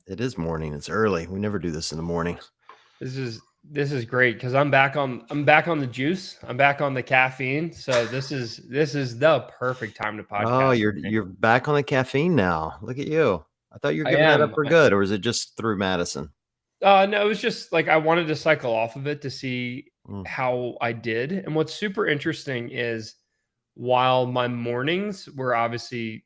It is morning. It's early. We never do this in the morning. This is great because I'm back on the juice. I'm back on the caffeine. So this is the perfect time to Oh, podcast for me. you're back on the caffeine now. Look at you. I thought you were I giving that up am. for good, or is it just through Madison? No, it was just like I wanted to cycle off of it to see Mm, how I did. And what's super interesting is while my mornings were obviously,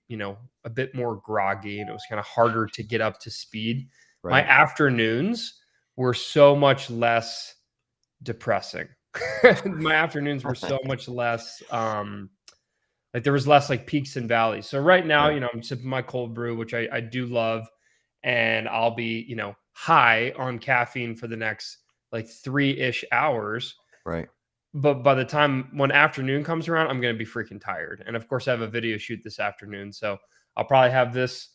a bit more groggy and it was kind of harder to get up to speed, my right. afternoons were so much less depressing. My afternoons were so much less like there was less like peaks and valleys. So right now, Right. I'm sipping my cold brew, which I do love, and I'll be, high on caffeine for the next like 3-ish hours. Right. But by the time when afternoon comes around, I'm gonna be freaking tired. And of course I have a video shoot this afternoon. So I'll probably have this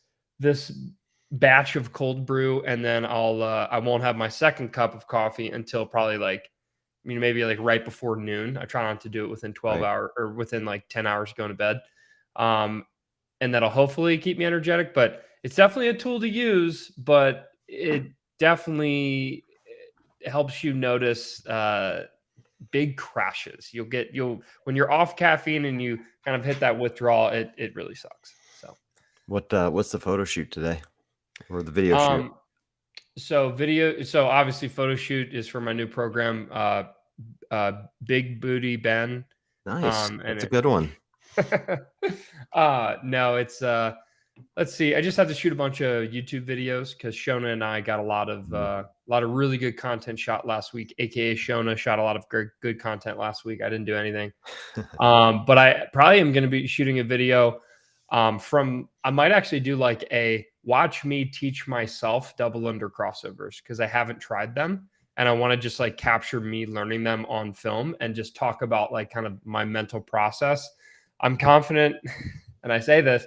batch of cold brew, and then I won't have my second cup of coffee until probably like maybe like right before noon. I try not to do it within 12 Right. hours or within like 10 hours going to bed. Um, and that'll hopefully keep me energetic, but it's definitely a tool to use, but it definitely helps you notice big crashes. You'll when you're off caffeine and you kind of hit that withdrawal, it really sucks. So, What's the photo shoot today, or the video shoot? um, so obviously photo shoot is for my new program, Big Booty Ben. Nice. And That's a good one. no, it's let's see. I just have to shoot a bunch of YouTube videos because Shona and I got Mhm. a lot of really good content shot last week. AKA Shona shot a lot of good content last week. I didn't do anything. But I probably am going to be shooting a video from. I might actually do like a watch me teach myself double under crossovers because I haven't tried them. And I want to just like capture me learning them on film and just talk about like kind of my mental process. I'm confident, and I say this,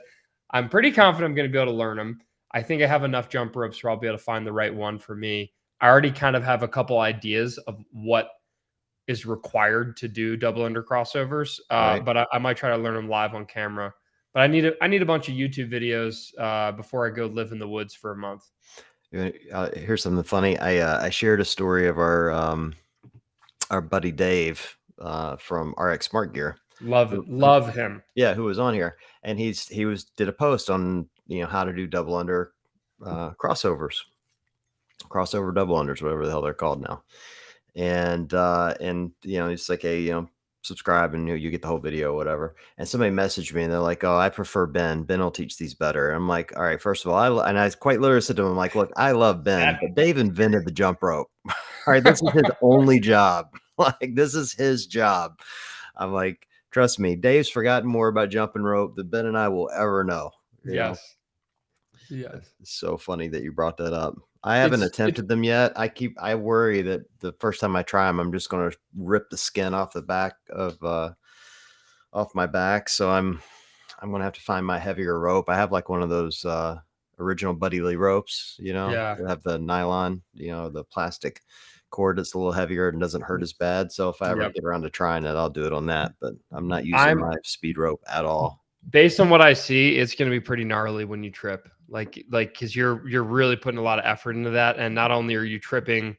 I'm pretty confident I'm going to be able to learn them. I think I have enough jump ropes where I'll be able to find the right one for me. I already kind of have a couple ideas of what is required to do double under crossovers, Right. but I might try to learn them live on camera. But I need a bunch of YouTube videos before I go live in the woods for a month. Here's something funny. I shared a story of our buddy Dave from RX Smart Gear. Who Love him. Yeah, who was on here, and he did a post on how to do double under crossovers, crossover double unders, whatever the hell they're called now. And it's like subscribe and you get the whole video, whatever. And somebody messaged me and they're like, "Oh, I prefer Ben. Ben will teach these better." And I'm like, "All right, first of all, and I quite literally said to him, like, look, I love Ben, but Dave invented the jump rope. All right, this is his only job. Like, this is his job." I'm like, trust me, Dave's forgotten more about jumping rope than Ben and I will ever know. You know, Yes, yes. it's so funny that you brought that up. I haven't It's attempted them yet. I worry that the first time I try them, I'm just going to rip the skin off the back of off my back. So I'm going to have to find my heavier rope. I have like one of those original Buddy Lee ropes, yeah. that have the nylon, the plastic cord that's a little heavier and doesn't hurt as bad. So if I ever Yep. get around to trying it, I'll do it on that. But I'm not using I'm my speed rope at all. based on what I see, it's going to be pretty gnarly when you trip. Like because you're really putting a lot of effort into that, and not only are you tripping,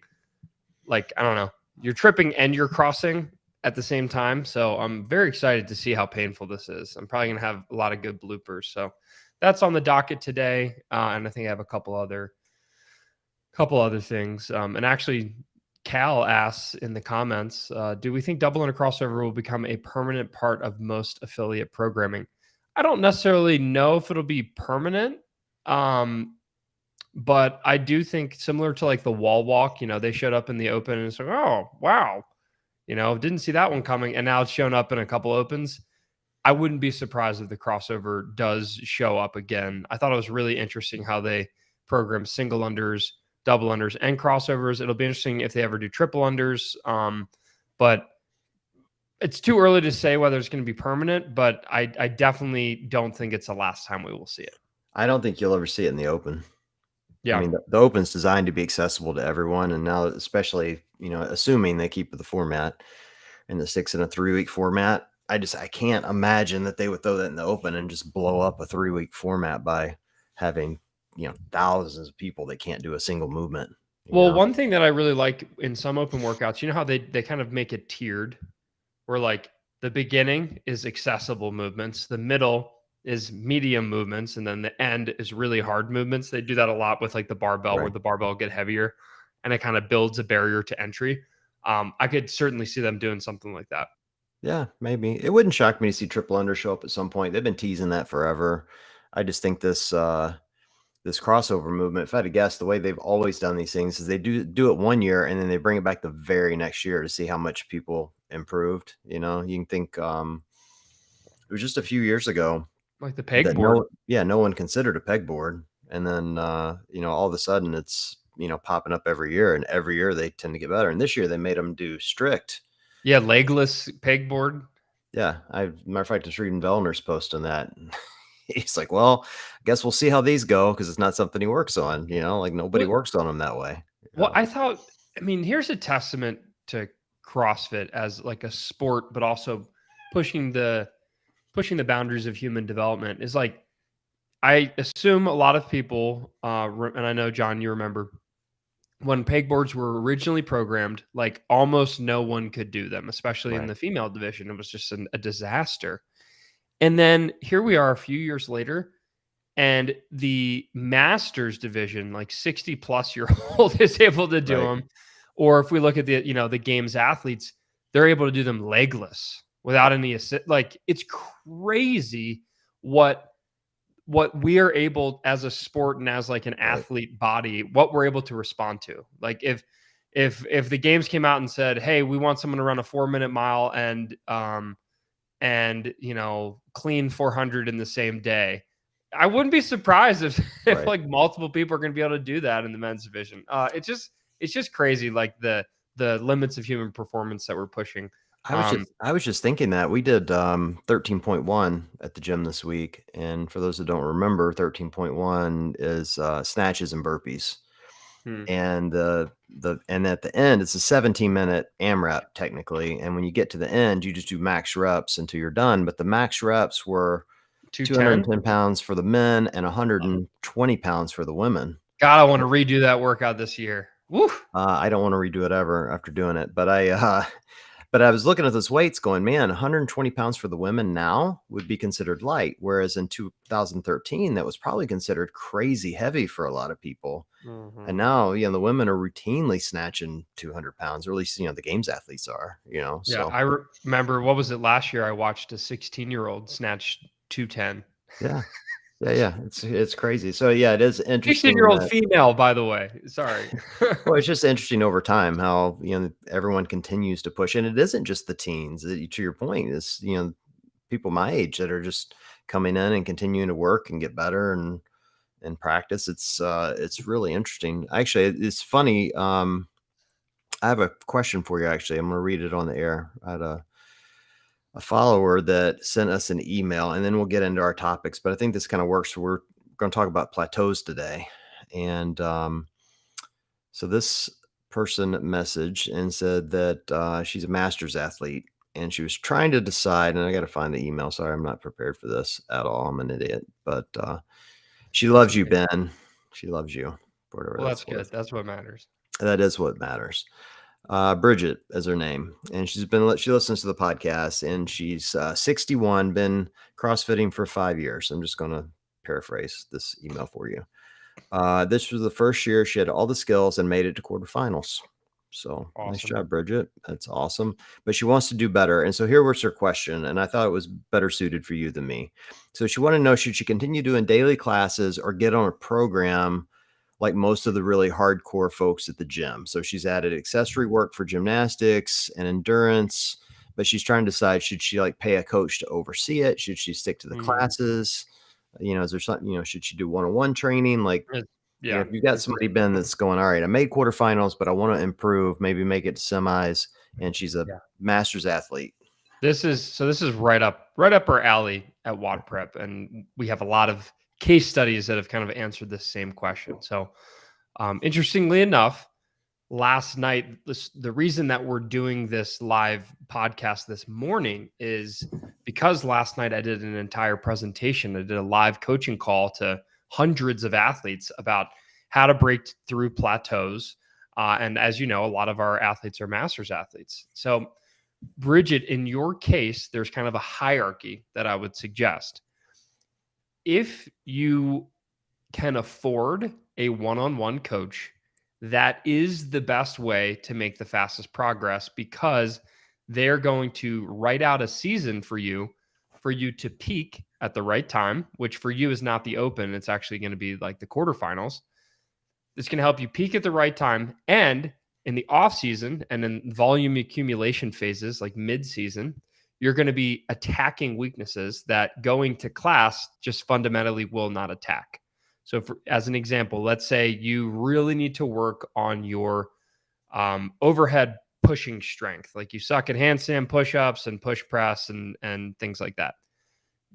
like I don't know, you're tripping and you're crossing at the same time. So I'm very excited to see how painful this is. I'm probably going to have a lot of good bloopers. So that's on the docket today, and I think I have a couple other things. And actually, Cal asks in the comments, do we think double under crossover will become a permanent part of most affiliate programming? I don't necessarily know if it'll be permanent. Um, but I do think similar to like the wall walk, they showed up in the open and it's like, oh, wow. Didn't see that one coming. And now it's shown up in a couple opens. I wouldn't be surprised if the crossover does show up again. I thought it was really interesting how they program single unders, double unders, and crossovers. It'll be interesting if they ever do triple unders. But it's too early to say whether it's going to be permanent, but I definitely don't think it's the last time we will see it. I don't think you'll ever see it in the open. I Yeah. mean, the open's designed to be accessible to everyone, and now especially, assuming they keep the format in the 6 and a 3-week format, I can't imagine that they would throw that in the open and just blow up a 3-week format by having thousands of people that can't do a single movement. Well, one thing that I really like in some open workouts, you know how they kind of make it tiered, where like the beginning is accessible movements, the middle is medium movements, and then the end is really hard movements. They do that a lot with like the barbell, where Right. the barbell get heavier, and it kind of builds a barrier to entry. I could certainly see them doing something like that. Yeah, maybe. It wouldn't shock me to see triple under show up at some point. They've been teasing that forever. I just think this crossover movement, if I had to guess, the way they've always done these things is they do it one year and then they bring it back the very next year to see how much people improved. You can think it was just a few years ago Like the that pegboard. no one considered a pegboard. And then all of a sudden it's popping up every year, and every year they tend to get better. And this year they made them do strict. Yeah, legless pegboard. Yeah, matter of fact, I was reading Vellner's post on that. He's like, well, I guess we'll see how these go, because it's not something he works on. Like nobody Well, works on them that way. well, I mean, here's a testament to CrossFit as like a sport, but also pushing the boundaries of human development. Is like, I assume a lot of people, and I know, John, you remember when pegboards were originally programmed, like almost no one could do them, especially in Right, the female division. It was just a disaster. And then here we are a few years later, and the masters division, like 60 plus year old, is able to do right, them. Or if we look at the games athletes, they're able to do them legless without any assist. Like, it's crazy what we are able as a sport and as like an right. athlete body, what we're able to respond to. Like, if the games came out and said, hey, we want someone to run a 4-minute mile and clean 400 in the same day, I wouldn't be surprised if if Right. like multiple people are going to be able to do that in the men's division. It's just crazy, like the limits of human performance that we're pushing. I was just thinking that we did 13.1 at the gym this week, and for those that don't remember, 13.1 is snatches and burpees. Hmm. And and at the end it's a 17-minute AMRAP technically, and when you get to the end you just do max reps until you're done, but the max reps were 210. 210 pounds for the men and 120 pounds for the women. God, I want to redo that workout this year. Woo! I don't want to redo it ever after doing it, but I was looking at those weights going, man, 120 pounds for the women now would be considered light, whereas in 2013 that was probably considered crazy heavy for a lot of people. And Mhm. now, the women are routinely snatching 200 pounds, or at least, the games athletes are, Yeah, so I remember, what was it, last year? I watched a 16-year-old snatch 210. yeah, yeah. It's crazy. So yeah, it is interesting 16-year-old that, female, by the way. Sorry. well, it's just interesting over time how, everyone continues to push. And it isn't just the teens, to your point, is, people my age that are just coming in and continuing to work and get better and practice. It's really interesting. Actually, it's funny. I have a question for you. Actually, I'm going to read it on the air. I had a follower that sent us an email, and then we'll get into our topics. But I think this kind of works. We're going to talk about plateaus today, and so this person messaged and said that she's a master's athlete, and she was trying to decide. And I got to find the email. Sorry, I'm not prepared for this at all. I'm an idiot, but she That's loves you, okay. Ben. She loves you, whatever Well, that's that's good. worth. That's what matters. That is what matters. Bridget is her name, and she listens to the podcast, and she's 61, been CrossFitting for 5 years. I'm just going to paraphrase this email for you. This was the first year she had all the skills and made it to quarterfinals. So nice Awesome. job, Bridget. That's awesome. But she wants to do better. And so here was her question, and I thought it was better suited for you than me. So she wanted to know, should she continue doing daily classes or get on a program like most of the really hardcore folks at the gym? So she's added accessory work for gymnastics and endurance, but she's trying to decide, should she like pay a coach to oversee it? Should she stick to the Mm, classes? Is there something, should she do one-on-one training? Like, it- yeah, if you've got it's somebody, Ben, that's going, all right, I made quarterfinals, but I want to improve, maybe make it to semis, and she's a yeah. master's athlete. This is right up our alley at Watt Prep, and we have a lot of case studies that have kind of answered this same question. So, interestingly enough, last night, the reason that we're doing this live podcast this morning is because last night I did an entire presentation. I did a live coaching call to hundreds of athletes about how to break through plateaus. And as you know, a lot of our athletes are masters athletes. So, Bridget, in your case, there's kind of a hierarchy that I would suggest. If you can afford a one-on-one coach, that is the best way to make the fastest progress, because they're going to write out a season for you to peak at the right time, which for you is not the open. It's actually going to be like the quarterfinals. It's going to help you peak at the right time. And in the off season and in volume accumulation phases, like mid season, you're going to be attacking weaknesses that going to class just fundamentally will not attack. So, as an example, let's say you really need to work on your overhead pushing strength, like you suck at handstand push-ups and push press and things like that.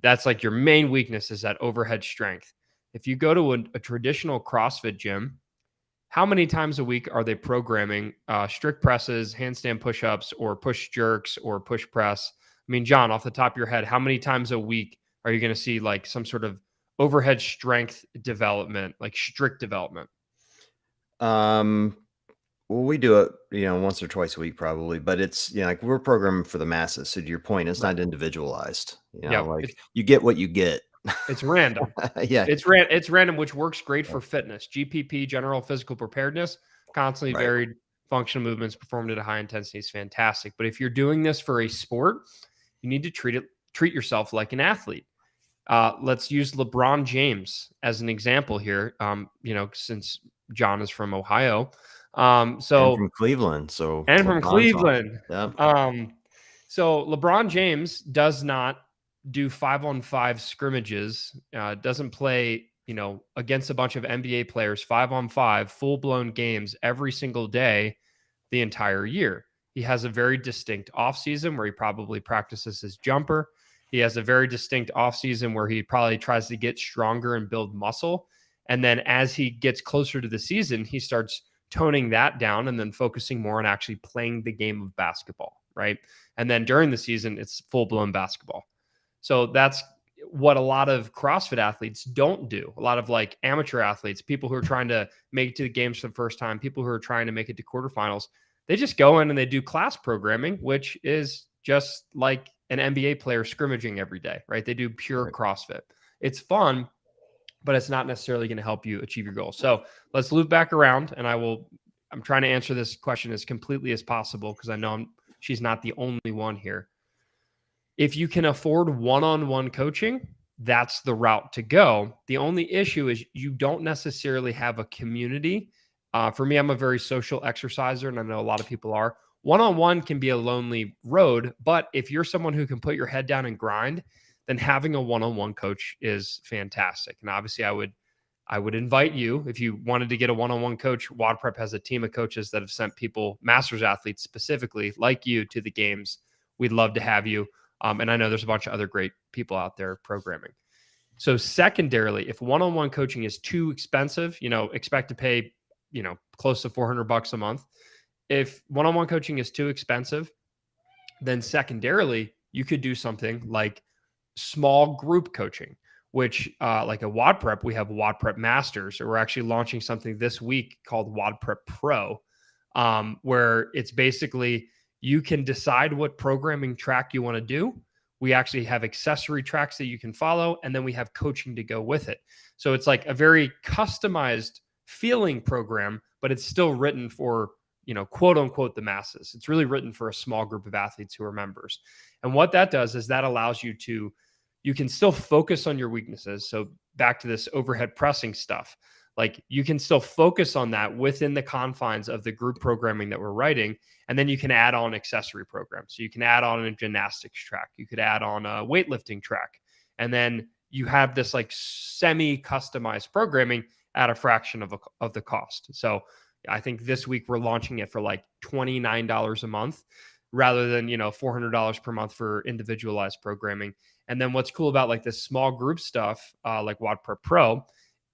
That's like your main weakness, is that overhead strength. If you go to a traditional CrossFit gym, how many times a week are they programming strict presses, handstand push-ups, or push jerks, or push press? I mean, John, off the top of your head, how many times a week are you going to see like some sort of overhead strength development, like strict development? Well, we do it, once or twice a week probably, but it's, like we're programming for the masses. So to your point, it's Right. not individualized, Yep. like you get what you get. It's random. Yeah. It's random, which works great for fitness. GPP, general physical preparedness, constantly Right. varied functional movements performed at a high intensity is fantastic. But if you're doing this for a sport, you need to treat yourself like an athlete. Let's use LeBron James as an example here. Since John is from Ohio, And so from Cleveland. So and from LeBron's on. Cleveland. Yeah. So LeBron James does not do 5-on-5 scrimmages, doesn't play, against a bunch of NBA players 5-on-5 full blown games every single day the entire year. He has a very distinct offseason where he probably practices his jumper. He has a very distinct offseason where he probably tries to get stronger and build muscle. And then as he gets closer to the season, he starts toning that down and then focusing more on actually playing the game of basketball, right? And then during the season, it's full blown basketball. So that's what a lot of CrossFit athletes don't do. A lot of like amateur athletes, people who are trying to make it to the games for the first time, people who are trying to make it to quarterfinals, they just go in and they do class programming, which is just like an NBA player scrimmaging every day, right? They do pure Right. CrossFit. It's fun, but it's not necessarily going to help you achieve your goals. So let's loop back around, and I'm trying to answer this question as completely as possible, because I know she's not the only one here. If you can afford one-on-one coaching, that's the route to go. The only issue is you don't necessarily have a community. For me, I'm a very social exerciser, and I know a lot of people are. One-on-one can be a lonely road, but if you're someone who can put your head down and grind, then having a one-on-one coach is fantastic. And obviously, I would invite you, if you wanted to get a one-on-one coach. WOD Prep has a team of coaches that have sent people, masters athletes specifically like you, to the games. We'd love to have you. And I know there's a bunch of other great people out there programming. So secondarily, if one-on-one coaching is too expensive, expect to pay, close to $400 a month. If one-on-one coaching is too expensive, then secondarily, you could do something like small group coaching, which like a WOD Prep, we have WOD Prep Masters, or we're actually launching something this week called WOD Prep Pro, where it's basically you can decide what programming track you want to do. We actually have accessory tracks that you can follow, and then we have coaching to go with it. So it's like a very customized feeling program, but it's still written for, quote unquote, the masses. It's really written for a small group of athletes who are members. And what that does is that allows you can still focus on your weaknesses. So back to this overhead pressing stuff, like you can still focus on that within the confines of the group programming that we're writing. And then you can add on accessory programs. So you can add on a gymnastics track. You could add on a weightlifting track. And then you have this like semi-customized programming at a fraction of the cost. So I think this week we're launching it for like $29 a month rather than, $400 per month for individualized programming. And then what's cool about like this small group stuff, like WOD Prep Pro,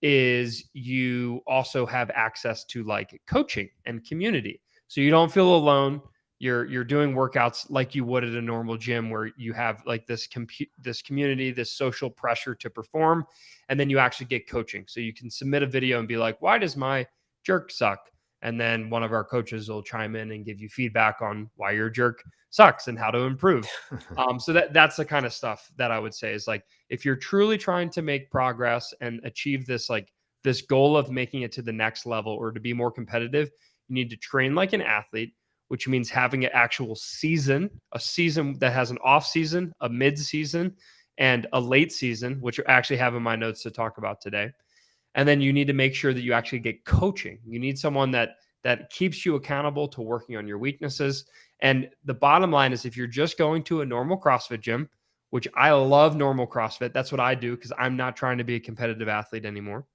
is you also have access to like coaching and community. So you don't feel alone. You're doing workouts like you would at a normal gym, where you have like this community, this social pressure to perform, and then you actually get coaching. So you can submit a video and be like, "Why does my jerk suck?" And then one of our coaches will chime in and give you feedback on why your jerk sucks and how to improve. So that's the kind of stuff that I would say is like, if you're truly trying to make progress and achieve this this goal of making it to the next level or to be more competitive, you need to train like an athlete, which means having an actual season, a season that has an off season, a mid season, and a late season, which I actually have in my notes to talk about today. And then you need to make sure that you actually get coaching. You need someone that keeps you accountable to working on your weaknesses. And the bottom line is, if you're just going to a normal CrossFit gym, which I love normal CrossFit, that's what I do because I'm not trying to be a competitive athlete anymore.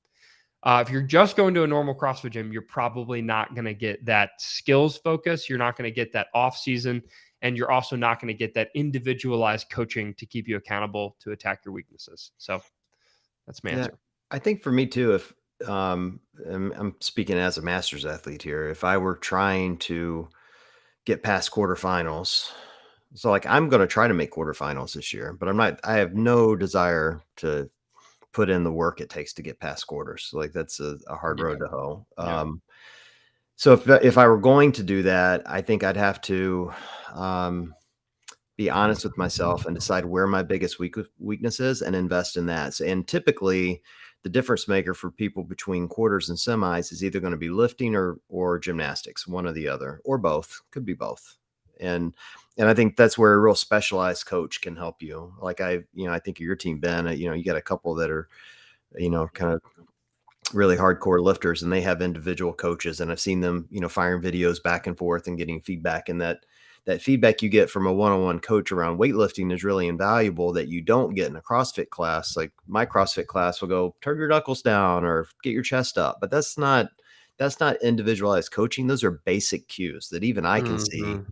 If you're just going to a normal CrossFit gym, you're probably not going to get that skills focus. You're not going to get that off season, and you're also not going to get that individualized coaching to keep you accountable to attack your weaknesses. So that's my Yeah, answer. I think for me too, if I'm speaking as a master's athlete here, if I were trying to get past quarterfinals, so like I'm going to try to make quarterfinals this year, but I have no desire to put in the work it takes to get past quarters. Like that's a hard road Yeah. to hoe. Yeah. So if I were going to do that, I think I'd have to um, be honest with myself and decide where my biggest weakness is and invest in that. So, and typically, the difference maker for people between quarters and semis is either going to be lifting or gymnastics, one or the other, or both. Could be both. And and I think that's where a real specialized coach can help you. Like I think of your team, Ben. You got a couple that are kind of really hardcore lifters, and they have individual coaches, and I've seen them firing videos back and forth and getting feedback, and that feedback you get from a one-on-one coach around weightlifting is really invaluable that you don't get in a CrossFit class. Like my CrossFit class will go turn your knuckles down or get your chest up, but that's not individualized coaching. Those are basic cues that even I can see when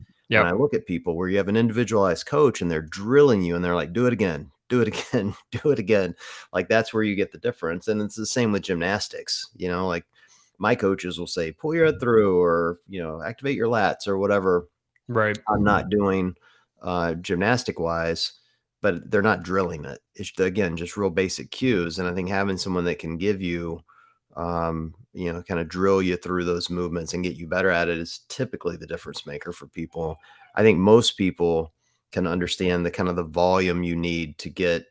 I Yep. look at people where you have an individualized coach and they're drilling you and they're like, do it again, do it again, do it again. Like that's where you get the difference. And it's the same with gymnastics, like my coaches will say, pull your head through or, activate your lats or whatever Right. I'm not doing gymnastic wise, but they're not drilling it. It's again, just real basic cues. And I think having someone that can give you, kind of drill you through those movements and get you better at it is typically the difference maker for people. I think most people can understand the kind of the volume you need to get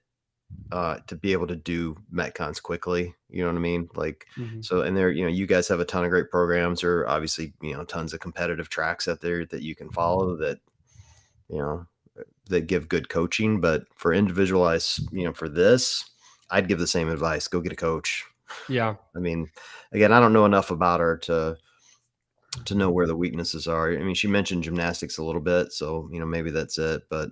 to be able to do metcons quickly. You know what I mean? Like, Mhm. so, and there, you guys have a ton of great programs or obviously, tons of competitive tracks out there that you can follow you know, that give good coaching, but for individualized, for this, I'd give the same advice. Go get a coach. Yeah. I mean, again, I don't know enough about her to know where the weaknesses are. I mean, she mentioned gymnastics a little bit, so maybe that's it, but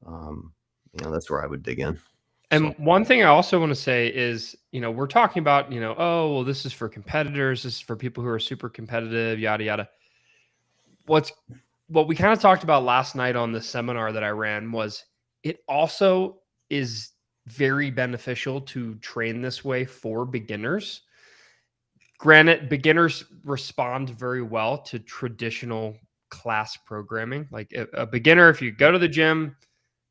um, that's where I would dig in. So And one thing I also want to say is, we're talking about, oh, well, this is for competitors, this is for people who are super competitive, yada yada. What's what we kind of talked about last night on the seminar that I ran was, it also is very beneficial to train this way for beginners. Granted, beginners respond very well to traditional class programming. Like a beginner, if you go to the gym,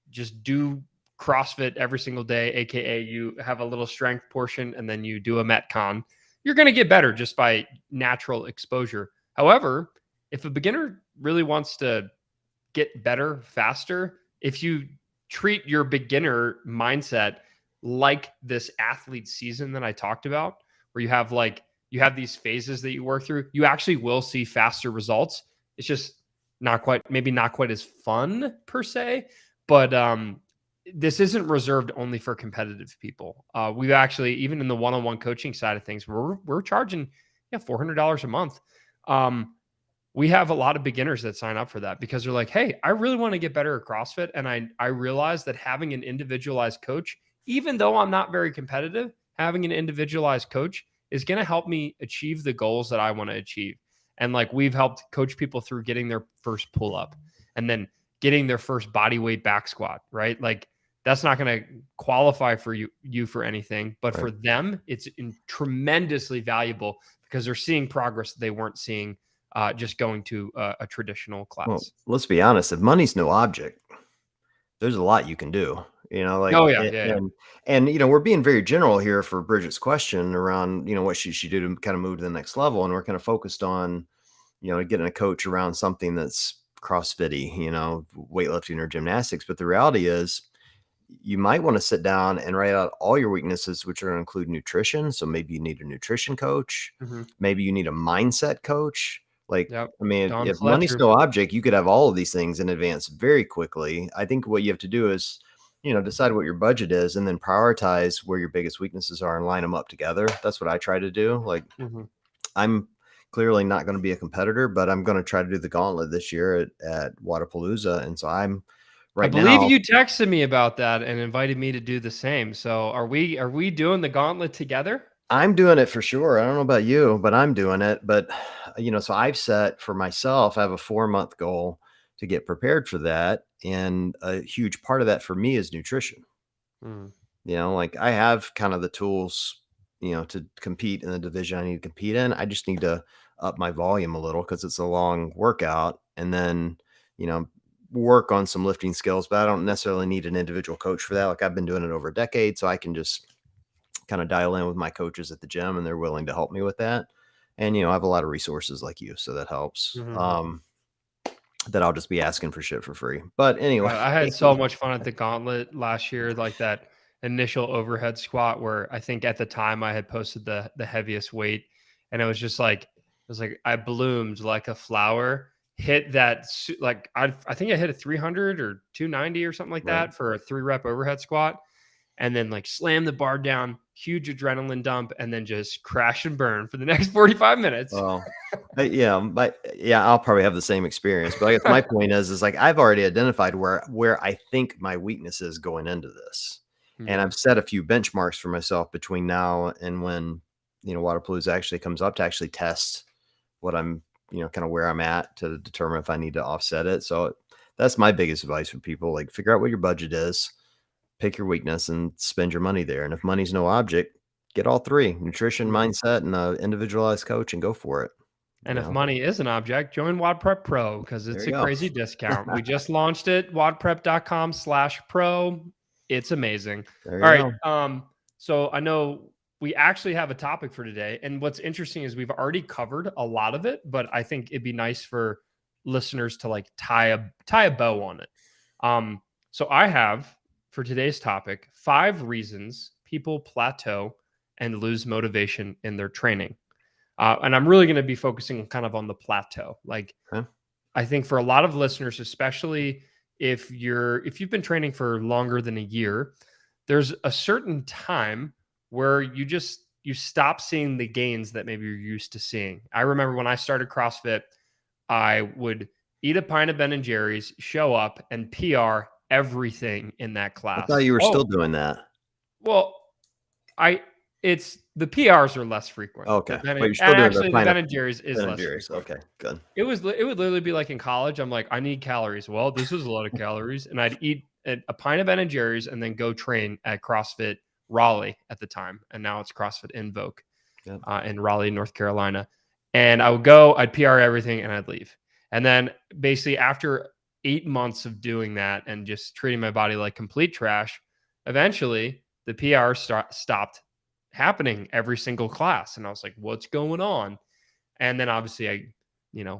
just do CrossFit every single day, aka you have a little strength portion and then you do a metcon, you're going to get better just by natural exposure. However, if a beginner really wants to get better faster, if you treat your beginner mindset like this athlete season that I talked about, where you have these phases that you work through, you actually will see faster results. It's just maybe not quite as fun per se, but this isn't reserved only for competitive people. We've actually, even in the one-on-one coaching side of things, we're charging $400 a month. We have a lot of beginners that sign up for that because they're like, hey, I really want to get better at CrossFit. And I realize that having an individualized coach, even though I'm not very competitive, having an individualized coach is going to help me achieve the goals that I want to achieve. And like we've helped coach people through getting their first pull up and then getting their first body weight back squat, right? Like that's not going to qualify for you for anything, but right. for them, it's tremendously valuable because they're seeing progress that they weren't seeing just going to a traditional Well, class. let's be honest. If money's no object, there's a lot you can do, like, Oh yeah, yeah, yeah. and, we're being very general here for Bridget's question around, what should she do to kind of move to the next level. And we're kind of focused on, getting a coach around something that's CrossFitty, weightlifting or gymnastics. But the reality is you might want to sit down and write out all your weaknesses, which are going to include nutrition. So maybe you need a nutrition coach. Hmm. Maybe you need a mindset coach. Like, Yep. I mean, Don if money's Fletcher. no object, you could have all of these things in advance very quickly. I think what you have to do is, decide what your budget is and then prioritize where your biggest weaknesses are and line them up together. That's what I try to do. Like, Hmm. I'm clearly not going to be a competitor, but I'm going to try to do the gauntlet this year at Wadapalooza. And so I'm I right believe now, you texted me about that and invited me to do the same. So are we doing the gauntlet together? I'm doing it for sure. I don't know about you, but I'm doing it. But, so I've set for myself, I have a 4-month goal to get prepared for that. And a huge part of that for me is nutrition. Mm, Like I have kind of the tools, to compete in the division I need to compete in. I just need to up my volume a little because it's a long workout and then, work on some lifting skills, but I don't necessarily need an individual coach for that. Like I've been doing it over a decade, so I can just kind of dial in with my coaches at the gym and they're willing to help me with that. And, I have a lot of resources like you, so that helps. mhm. That I'll just be asking for shit for free. But anyway, I had so much fun at the gauntlet last year, like that initial overhead squat where I think at the time I had posted the heaviest weight, and it was like I bloomed like a flower, hit that like I think I hit a 300 or 290 or something like right. that for a 3 rep overhead squat, and then like slam the bar down, huge adrenaline dump, and then just crash and burn for the next 45 minutes. Well, but I'll probably have the same experience. But I guess my point is like I've already identified where I think my weakness is going into this, and Hmm. I've set a few benchmarks for myself between now and when Waterpalooza actually comes up to actually test what I'm kind of where I'm at to determine if I need to offset it. So that's my biggest advice for people: like figure out what your budget is, pick your weakness, and spend your money there. And if money's no object, get all three: nutrition, Hmm. mindset, and a individualized coach, and go for it. And if money is an object, join WOD Pro because There it's you a go. crazy discount. We just launched it, wodprep.com/pro. It's amazing. There All you right. go. So I know we actually have a topic for today. And what's interesting is we've already covered a lot of it, but I think it'd be nice for listeners to like tie a bow on it. So I have for today's topic 5 reasons people plateau and lose motivation in their training. And I'm really going to be focusing kind of on the plateau. Like Okay. I think for a lot of listeners, especially if you've been training for longer than a year, there's a certain time where you stop seeing the gains that maybe you're used to seeing. I remember when I started CrossFit, I would eat a pint of Ben and Jerry's, show up, and PR everything in that I thought class. you were Oh, still doing that. well, I it's the PRs are less frequent. Okay. The Ben But and you're still doing the actually the kind of Ben and Jerry's is Ben and less Jerry's. frequent. Okay. Good. It would literally be like in college. I'm like, I need calories. Well, this is a lot of calories, and I'd eat a pint of Ben and Jerry's and then go train at CrossFit Raleigh at the time, and now it's CrossFit Invoke Yep. in Raleigh, North Carolina. And I would go, I'd PR everything, and I'd leave. And then basically after 8 months of doing that and just treating my body like complete trash, eventually the PR stopped happening every single class, and I was like, what's going on? And then obviously I,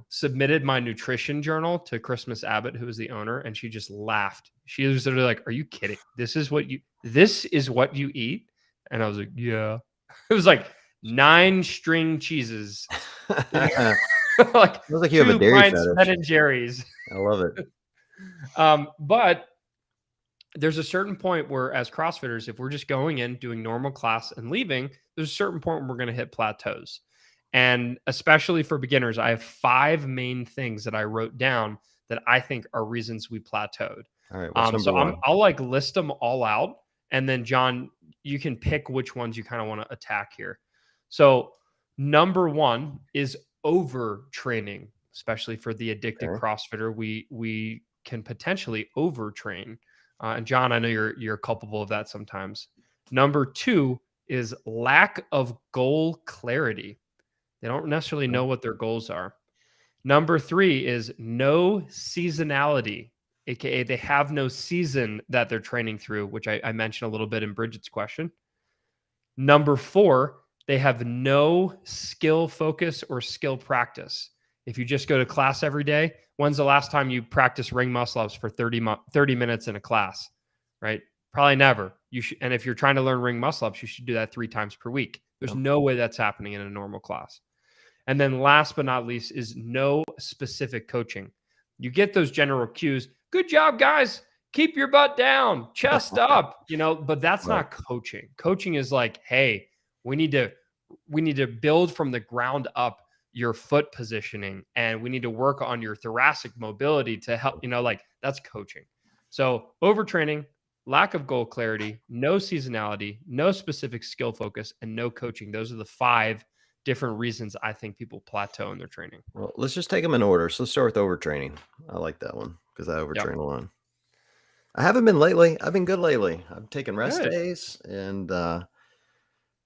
submitted my nutrition journal to Christmas Abbott, who was the owner, and she just laughed. She was literally like, "Are you kidding? This is what you eat?" And I was like, "Yeah." It was like 9 string cheeses, like Sounds like you have a 2 dairy pints of Ben fetish. and Jerry's. I love it. But there's a certain point where, as CrossFitters, if we're just going in, doing normal class and leaving, there's a certain point where we're going to hit plateaus. And especially for beginners, I have 5 main things that I wrote down that I think are reasons we plateaued. All right. What's number So one? I'll like list them all out, and then John, you can pick which ones you kind of want to attack here. So number one is overtraining, especially for the addicted Okay. CrossFitter. We can potentially overtrain, and John, I know you're culpable of that sometimes. Number two is lack of goal clarity. They don't necessarily Okay. know what their goals are. Number 3 is no seasonality, aka they have no season that they're training through, which I mentioned a little bit in Bridget's question. Number 4, they have no skill focus or skill practice. If you just go to class every day, when's the last time you practice ring muscle ups for 30 minutes in a class, right? Probably never. You should, and if you're trying to learn ring muscle ups, you should do that 3 times per week. There's Yep. no way that's happening in a normal class. And then last but not least is no specific coaching. You get those general cues. Good job, guys. Keep your butt down, chest up, but that's Right. not coaching. Coaching is like, hey, we need to build from the ground up your foot positioning, and we need to work on your thoracic mobility to help, like that's coaching. So overtraining, lack of goal clarity, no seasonality, no specific skill focus, and no coaching. Those are the 5 different reasons I think people plateau in their training. Well, let's just take them in order. So let's start with overtraining. I like that one because I Yep. overtrain a lot. I haven't been lately. I've been good lately. I've taken rest Good. days and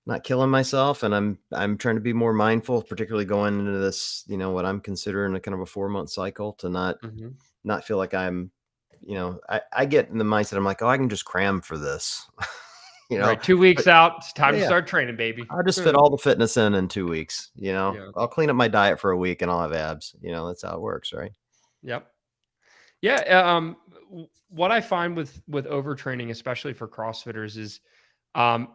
not killing myself, and I'm trying to be more mindful, particularly going into this, what I'm considering a kind of a 4-month cycle to Mhm. not feel like I'm, I get in the mindset. I'm like, oh, I can just cram for this, you know. Right. 2 But weeks out. It's time to yeah, start training, baby. I'll just fit all the fitness in 2 weeks. Yeah. I'll clean up my diet for a week and I'll have abs. That's how it works, right? Yep. Yeah. What I find with overtraining, especially for CrossFitters, is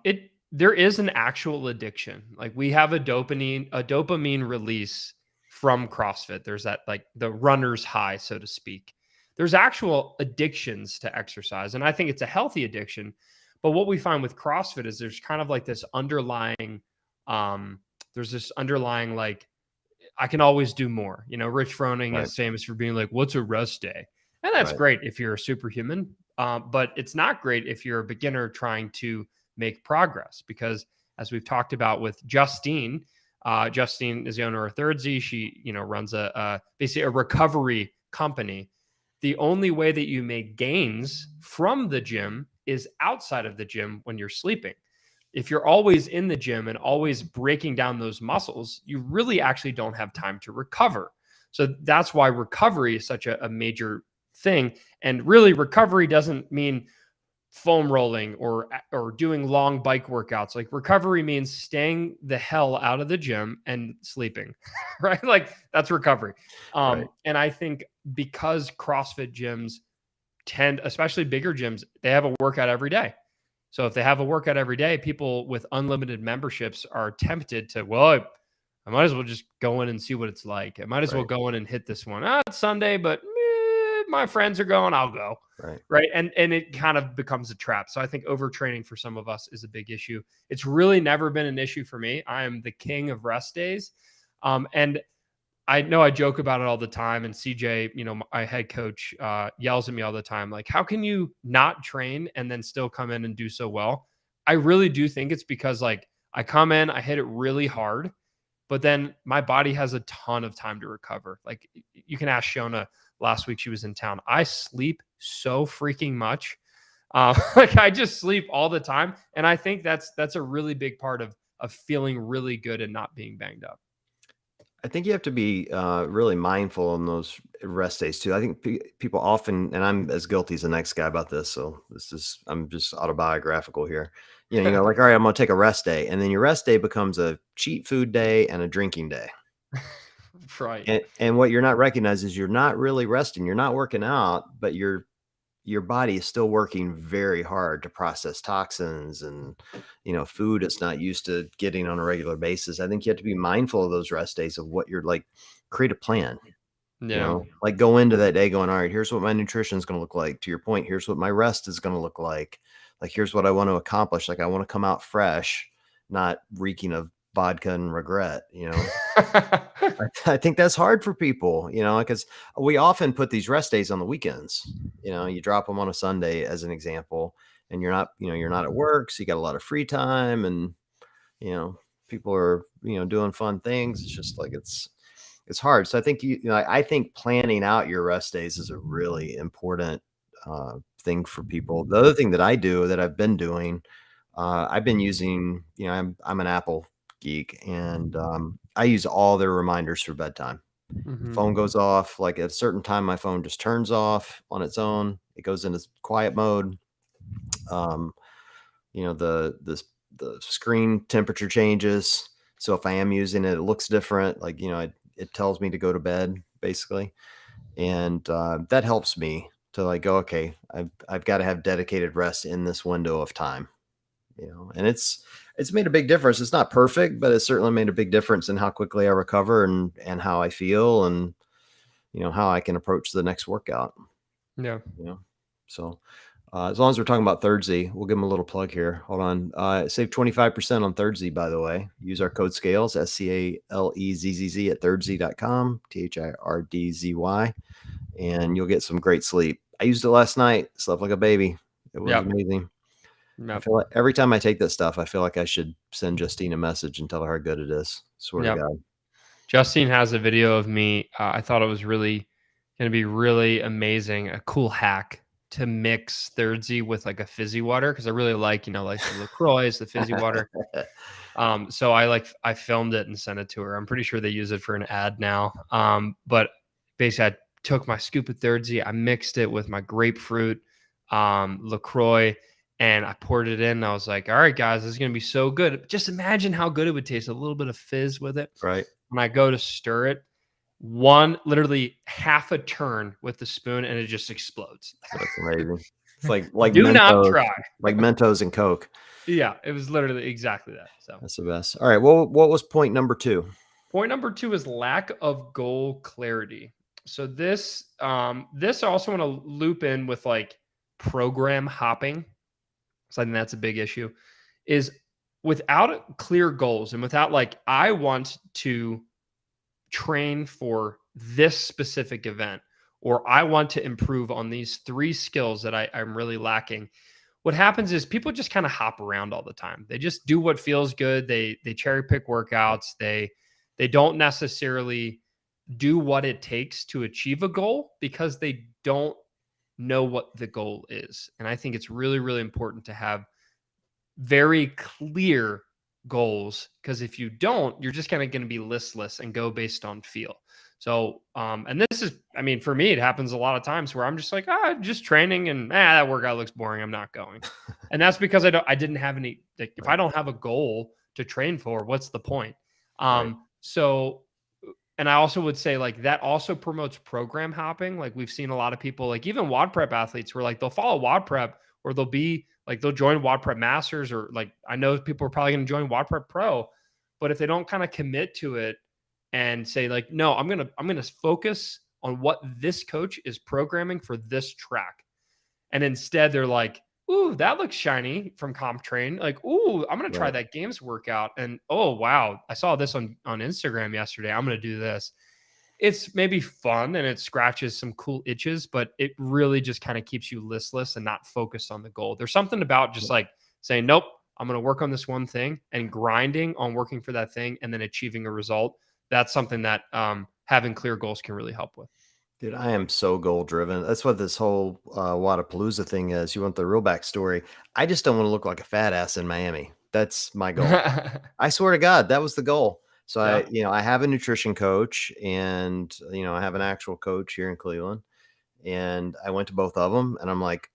it there is an actual addiction. Like we have a dopamine release from CrossFit. There's that like the runner's high, so to speak. There's actual addictions to exercise, and I think it's a healthy addiction. But what we find with CrossFit is there's kind of like this underlying, there's this underlying like I can always do more. Rich Froning Right, is famous for being like, "What's a rest day?" And that's right, great if you're a superhuman, but it's not great if you're a beginner trying to make progress. Because as we've talked about with Justine, Justine is the owner of Third Z. She, runs basically a recovery company. The only way that you make gains from the gym is outside of the gym when you're sleeping. If you're always in the gym and always breaking down those muscles, you really actually don't have time to recover. So that's why recovery is such a major thing. And really, recovery doesn't mean foam rolling or doing long bike workouts. Like recovery means staying the hell out of the gym and sleeping, right? Like that's recovery. right. And I think because CrossFit gyms tend, especially bigger gyms, they have a workout every day. So if they have a workout every day, people with unlimited memberships are tempted to, well, I might as well just go in and see what it's like. I might as well Right, go in and hit this one. It's Sunday, but my friends are going, I'll go. right. Right. And it kind of becomes a trap. So I think overtraining for some of us is a big issue. It's really never been an issue for me. I am the king of rest days. And I know I joke about it all the time, and CJ, my head coach, yells at me all the time, like, "How can you not train and then still come in and do so well?" I really do think it's because, like, I come in, I hit it really hard, but then my body has a ton of time to recover. Like, you can ask Shona last week; she was in town. I sleep so freaking much, like I just sleep all the time, and I think that's a really big part of feeling really good and not being banged up. I think you have to be really mindful on those rest days too. I think people often, and I'm as guilty as the next guy about this. So I'm just autobiographical here. Like, all right, I'm going to take a rest day. And then your rest day becomes a cheat food day and a drinking day. Right. And what you're not recognizing is you're not really resting. You're not working out, but your body is still working very hard to process toxins and food it's not used to getting on a regular basis. I think you have to be mindful of those rest days of what you're like, create a plan, Yeah. like go into that day going, all right, here's what my nutrition is going to look like. To your point, here's what my rest is going to look like. Like, here's what I want to accomplish. Like, I want to come out fresh, not reeking of vodka and regret. I think that's hard for people, because we often put these rest days on the weekends. You drop them on a Sunday as an example, and you're not at work, so you got a lot of free time, and you know, people are doing fun things. It's just like it's hard. So I think I think planning out your rest days is a really important thing for people. The other thing that I do that I've been doing, I've been using. I'm an Apple geek, and I use all their reminders for bedtime. Phone Mhm. goes off, like, at a certain time, my phone just turns off on its own. It goes into quiet mode. Um, you know, the screen temperature changes. So if I am using it, it looks different. Like, it tells me to go to bed, basically. And that helps me to like go, okay, I've got to have dedicated rest in this window of time, and it's made a big difference. It's not perfect, but it's certainly made a big difference in how quickly I recover and how I feel and how I can approach the next workout. Yeah. You know, so as long as we're talking about Thursday, we'll give them a little plug here. Hold on, save 25% on Thursday. By the way, use our code scales SCALEZZZ at Thirdzy.com, THIRDZY, and you'll get some great sleep. I used it last night, slept like a baby. It was Yep. amazing. I Yep. feel like every time I take that stuff, I feel like I should send Justine a message and tell her how good it is. Swear to Yep. God. Justine has a video of me. I thought it was really going to be really amazing, a cool hack to mix Thirdsy with like a fizzy water because I really like the LaCroix, the fizzy water. So I filmed it and sent it to her. I'm pretty sure they use it for an ad now. But basically, I took my scoop of Thirdsy, I mixed it with my grapefruit, LaCroix, and I poured it in. And I was like, all right, guys, this is gonna be so good. Just imagine how good it would taste. A little bit of fizz with it. Right? When I go to stir it, literally half a turn with the spoon, and it just explodes. That's amazing. It's like Do not Mentos, try. like Mentos and Coke. Yeah, it was literally exactly that. So That's the best. All right. Well, what was point number 2? point number 2 is lack of goal clarity. So this I also want to loop in with like program hopping. So I think that's a big issue. Is without clear goals and without like I want to train for this specific event or I want to improve on these 3 skills that I'm really lacking. What happens is people just kind of hop around all the time. They just do what feels good. They cherry pick workouts. They don't necessarily do what it takes to achieve a goal because they don't know what the goal is. And I think it's really, really important to have very clear goals because if you don't, you're just kind of going to be listless and go based on feel. So, and this is, I mean, for me, it happens a lot of times where I'm just like, just training and that workout looks boring. I'm not going. And that's because I didn't have any, like, if Right. I don't have a goal to train for, what's the point? Right. So, and I also would say like that also promotes program hopping. Like we've seen a lot of people, like even WOD prep athletes, where like they'll follow WOD prep or they'll be like they'll join WOD prep masters or like I know people are probably going to join WOD prep pro, but if they don't kind of commit to it and say like, no, I'm gonna focus on what this coach is programming for this track, and instead they're like, ooh, that looks shiny from comp train. Like, ooh, I'm gonna try Right. that games workout. And oh wow, I saw this on Instagram yesterday. I'm gonna do this. It's maybe fun and it scratches some cool itches, but it really just kind of keeps you listless and not focused on the goal. There's something about just like saying, nope, I'm going to work on this one thing and grinding on working for that thing and then achieving a result. That's something that having clear goals can really help with. Dude, I am so goal driven. That's what this whole Wadapalooza thing is. You want the real backstory? I just don't want to look like a fat ass in Miami. That's my goal. I swear to God, that was the goal. So Yeah. I have a nutrition coach, and I have an actual coach here in Cleveland, and I went to both of them, and I'm like,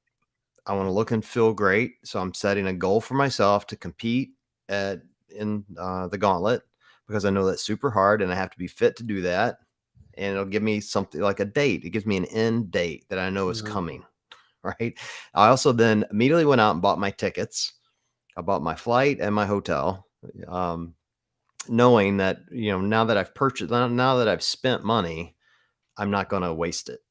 I want to look and feel great. So I'm setting a goal for myself to compete in the gauntlet because I know that's super hard, and I have to be fit to do that. And it'll give me something like a date. It gives me an end date that I know is Mhm. coming. Right. I also then immediately went out and bought my tickets. I bought my flight and my hotel. Knowing that, now that I've purchased, now that I've spent money, I'm not going to waste it,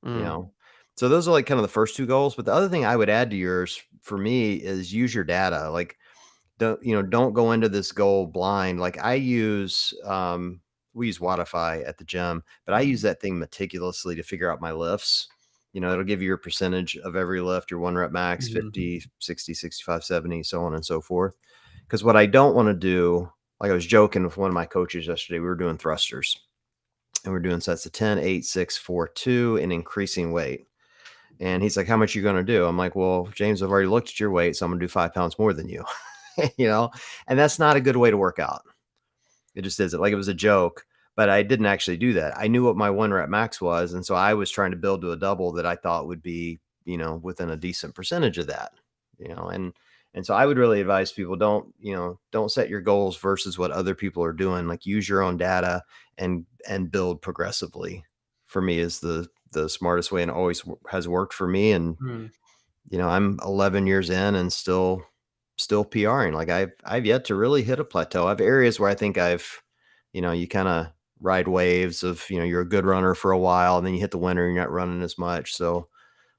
you Mm. know? So those are like kind of the first 2 goals. But the other thing I would add to yours for me is use your data. Like, don't go into this goal blind. Like we use Wodify at the gym, but I use that thing meticulously to figure out my lifts. It'll give you your percentage of every lift, your 1 rep max, Mhm. 50, 60, 65, 70, so on and so forth. Because what I don't want to do, like I was joking with one of my coaches yesterday, we were doing thrusters and we're doing sets of 10, 8, 6, 4, 2, and increasing weight. And he's like, how much are you going to do? I'm like, well, James, I've already looked at your weight, so I'm going to do 5 pounds more than you. And that's not a good way to work out. It just isn't. Like, it was a joke, but I didn't actually do that. I knew what my 1 rep max was, and so I was trying to build to a double that I thought would be, within a decent percentage of that, and so I would really advise people, don't set your goals versus what other people are doing. Like, use your own data and build progressively. For me, is the smartest way, and always has worked for me. And Mm, I'm 11 years in and still PRing. Like, I've yet to really hit a plateau. I have areas where I think you kind of ride waves of, you're a good runner for a while, and then you hit the winter, you're not running as much. So,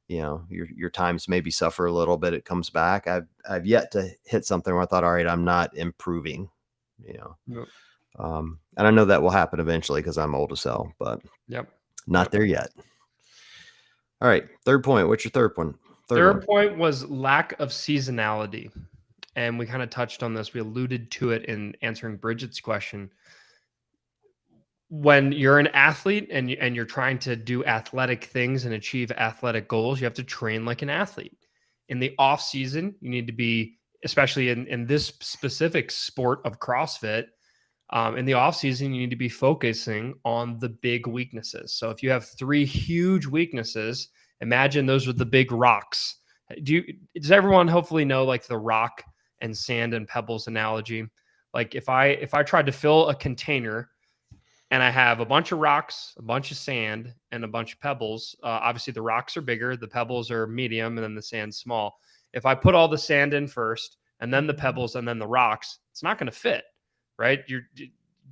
your times maybe suffer a little bit. It comes back. I've yet to hit something where I thought, all right, I'm not improving, you know. yep, And I know that will happen eventually because I'm old as hell, but yep, not yep. there yet. All right. Third point. What's your third one? Third one. Third point was lack of seasonality. And we kind of touched on this. We alluded to it in answering Bridget's question. When you're an athlete and you're trying to do athletic things and achieve athletic goals, you have to train like an athlete. In the off season, you need to be, especially in this specific sport of CrossFit, in the off season, you need to be focusing on the big weaknesses. So if you have three huge weaknesses, imagine those are the big rocks. Does everyone hopefully know like the rock and sand and pebbles analogy? Like if I tried to fill a container and I have a bunch of rocks, a bunch of sand, and a bunch of pebbles. Obviously, the rocks are bigger, the pebbles are medium, and then the sand's small. If I put all the sand in first, and then the pebbles, and then the rocks, it's not going to fit, right? You're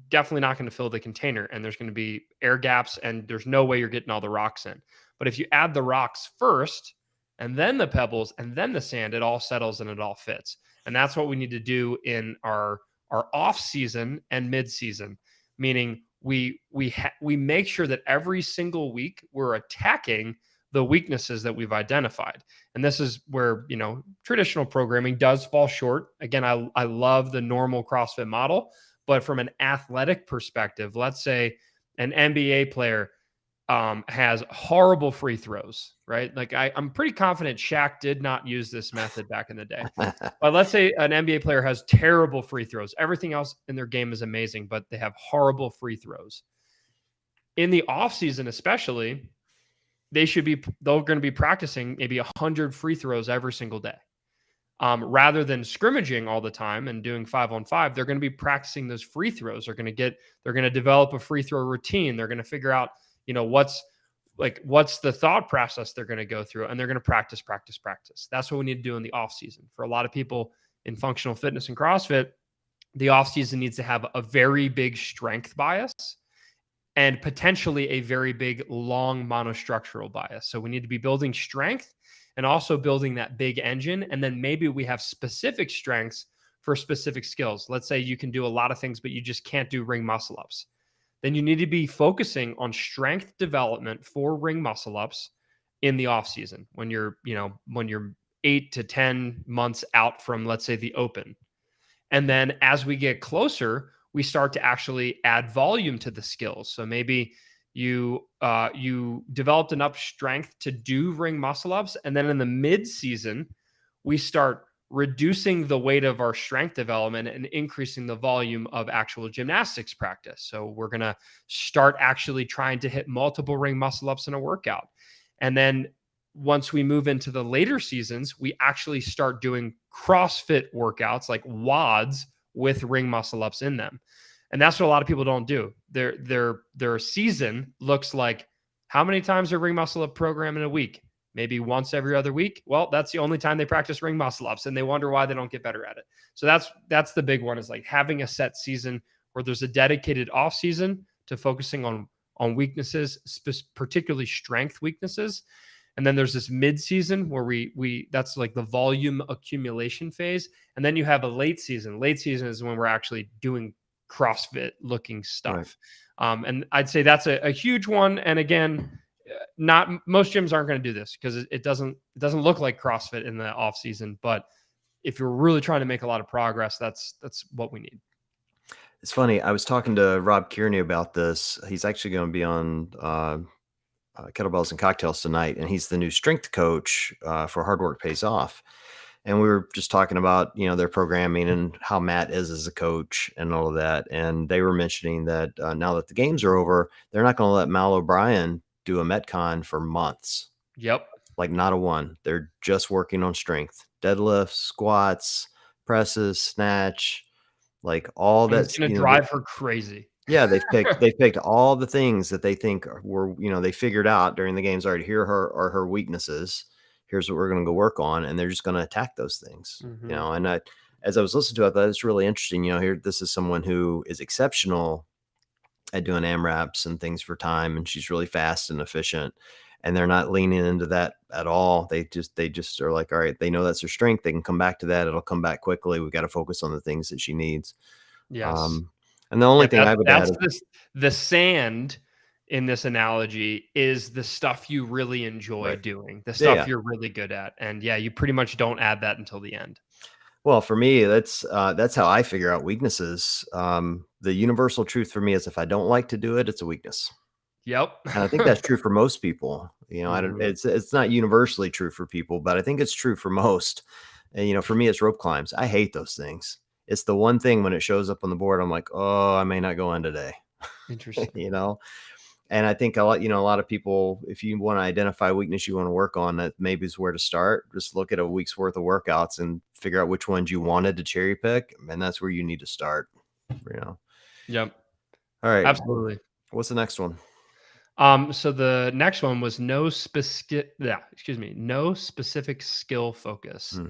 definitely not going to fill the container, and there's going to be air gaps, and there's no way you're getting all the rocks in. But if you add the rocks first, and then the pebbles, and then the sand, it all settles and it all fits. And that's what we need to do in our off season and mid season, meaning we make sure that every single week we're attacking the weaknesses that we've identified. And this is where, traditional programming does fall short. Again, I love the normal CrossFit model, but from an athletic perspective, let's say an NBA player has horrible free throws, right? Like I'm pretty confident Shaq did not use this method back in the day. But let's say an NBA player has terrible free throws. Everything else in their game is amazing, but they have horrible free throws. In the offseason, especially, they're going to be practicing maybe 100 free throws every single day. Rather than scrimmaging all the time and doing 5-on-5, they're going to be practicing those free throws. They're going to develop a free throw routine. They're going to figure out, what's the thought process they're going to go through, and they're going to practice. That's what we need to do in the off season. For a lot of people in functional fitness and CrossFit, the off season needs to have a very big strength bias and potentially a very big long monostructural bias. So we need to be building strength and also building that big engine. And then maybe we have specific strengths for specific skills. Let's say you can do a lot of things, but you just can't do ring muscle ups. Then you need to be focusing on strength development for ring muscle ups in the off season when you're 8 to 10 months out from, let's say, the open. And then as we get closer, we start to actually add volume to the skills. So maybe you developed enough strength to do ring muscle ups, and then in the mid season, we start reducing the weight of our strength development and increasing the volume of actual gymnastics practice. So we're going to start actually trying to hit multiple ring muscle ups in a workout. And then once we move into the later seasons, we actually start doing CrossFit workouts like WODs with ring muscle ups in them. And that's what a lot of people don't do. Their season looks like, how many times are ring muscle up program in a week? Maybe once every other week. Well, that's the only time they practice ring muscle ups, and they wonder why they don't get better at it. So that's the big one, is like having a set season where there's a dedicated off season to focusing on weaknesses, particularly strength weaknesses. And then there's this mid season where we that's like the volume accumulation phase. And then you have a late season. Late season is when we're actually doing CrossFit looking stuff. Right. And I'd say that's a huge one. And again, not most gyms aren't going to do this because it doesn't look like CrossFit in the off season. But if you're really trying to make a lot of progress, that's what we need. It's funny. I was talking to Rob Kearney about this. He's actually going to be on Kettlebells and Cocktails tonight, and he's the new strength coach for Hard Work Pays Off. and we were just talking about, their programming and how Matt is as a coach and all of that. And they were mentioning that now that the games are over, they're not going to let Mal O'Brien do a Metcon for months. Yep. Like not a one. They're just working on strength, deadlifts, squats, presses, snatch, like all And it's that's, gonna drive her crazy. yeah, they picked all the things that they think were, they figured out during the games. All right, here are her weaknesses. Here's what we're going to go work on, and they're just going to attack those things. Mhm. And as I was listening to it, I thought it's really interesting. Here this is someone who is exceptional at doing AMRAPs and things for time, and she's really fast and efficient. And they're not leaning into that at all. They just are like, all right, they know that's their strength. They can come back to that. It'll come back quickly. We've got to focus on the things that she needs. Yes. Um, and the only Yeah, thing I would add that's is, the sand in this analogy is the stuff you really enjoy right. doing, the Yeah, stuff yeah. you're really good at, and yeah, you pretty much don't add that until the end. Well, for me, that's how I figure out weaknesses. The universal truth for me is if I don't like to do it, it's a weakness. Yep. And I think that's true for most people. I don't Mhm. it's not universally true for people, but I think it's true for most. And for me, it's rope climbs. I hate those things. It's the one thing when it shows up on the board, I'm like, oh, I may not go in today. Interesting. you know? And I think a lot of people, if you want to identify a weakness you want to work on, that maybe is where to start. Just look at a week's worth of workouts and figure out which ones you wanted to cherry pick, and that's where you need to start. You know. Yep. All right. Absolutely. What's the next one? So the next one was no specific skill focus. Hmm.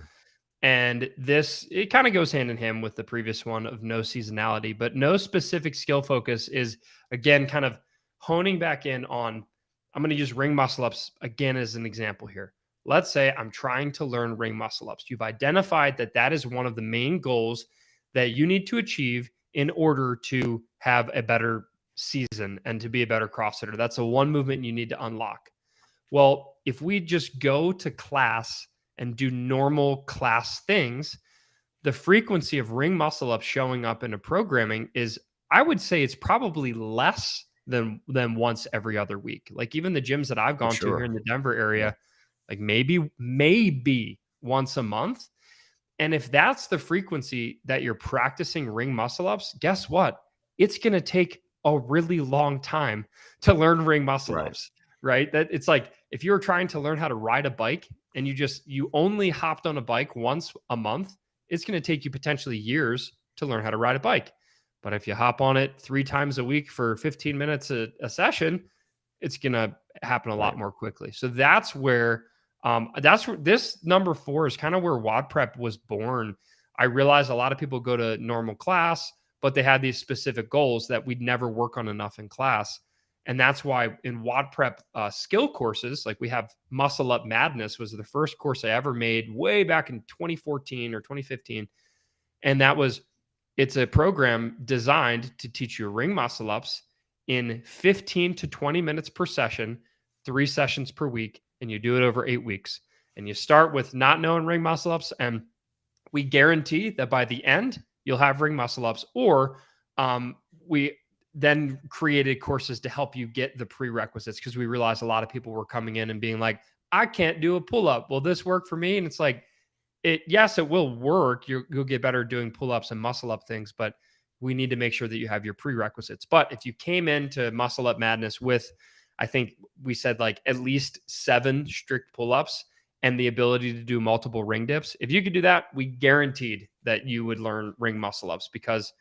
And this, it kind of goes hand in hand with the previous one of no seasonality, but no specific skill focus is again kind of honing back in on. I'm going to use ring muscle ups again as an example here. Let's say I'm trying to learn ring muscle ups. You've identified that that is one of the main goals that you need to achieve in order to have a better season and to be a better CrossFitter. That's the one movement you need to unlock. Well, if we just go to class and do normal class things, the frequency of ring muscle ups showing up in a programming is, I would say, it's probably less than once every other week. Like even the gyms that I've Oh, gone to here sure. in the Denver Yeah. area, like maybe once a month. And if that's the frequency that you're practicing ring muscle ups, guess what? It's going to take a really long time to learn ring muscle Right. ups, right? That it's like if you're trying to learn how to ride a bike and you only hopped on a bike once a month, it's going to take you potentially years to learn how to ride a bike. But if you hop on it 3 times a week for 15 minutes a session, it's going to happen a Right. lot more quickly. So that's where this number 4 is kind of where WOD Prep was born. I realize a lot of people go to normal class, but they had these specific goals that we'd never work on enough in class. And that's why in WOD Prep skill courses, like we have Muscle Up Madness was the first course I ever made way back in 2014 or 2015. And it's a program designed to teach you ring muscle ups in 15 to 20 minutes per session, 3 sessions per week, and you do it over 8 weeks. And you start with not knowing ring muscle ups, and we guarantee that by the end, you'll have ring muscle ups, or we then created courses to help you get the prerequisites because we realized a lot of people were coming in and being like, I can't do a pull up. Will this work for me? And it's like, yes, it will work. You'll get better doing pull-ups and muscle up things, but we need to make sure that you have your prerequisites. But if you came into Muscle Up Madness with, I think we said like at least 7 strict pull-ups and the ability to do multiple ring dips, if you could do that, we guaranteed that you would learn ring muscle ups because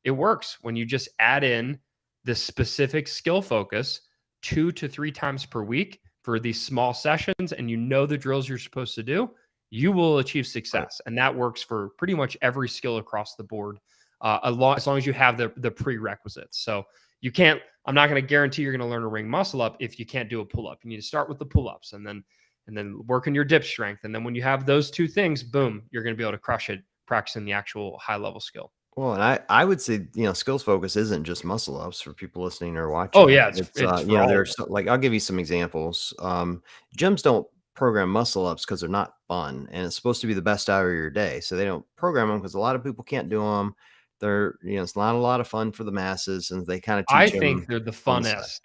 it works when you just add in the specific skill focus 2 to 3 times per week for these small sessions and you know the drills you're supposed to do, you will achieve Right. success. And that works for pretty much every skill across the board, as long as you have the prerequisites. So I'm not going to guarantee you're going to learn a ring muscle up if you can't do a pull up. You need to start with the pull ups and then work on your dip strength. And then when you have those 2 things, boom, you're going to be able to crush it practicing the actual high level skill. Well, and I would say, skills focus isn't just muscle ups for people listening or Oh watching. yeah, It's, it's for all of there's us. like, I'll give you some examples. Gyms don't program muscle ups because they're not fun and it's supposed to be the best hour of your day. So they don't program them because a lot of people can't do them. They're, it's not a lot of fun for the masses and they kind of I teach think them they're the on the side. funnest.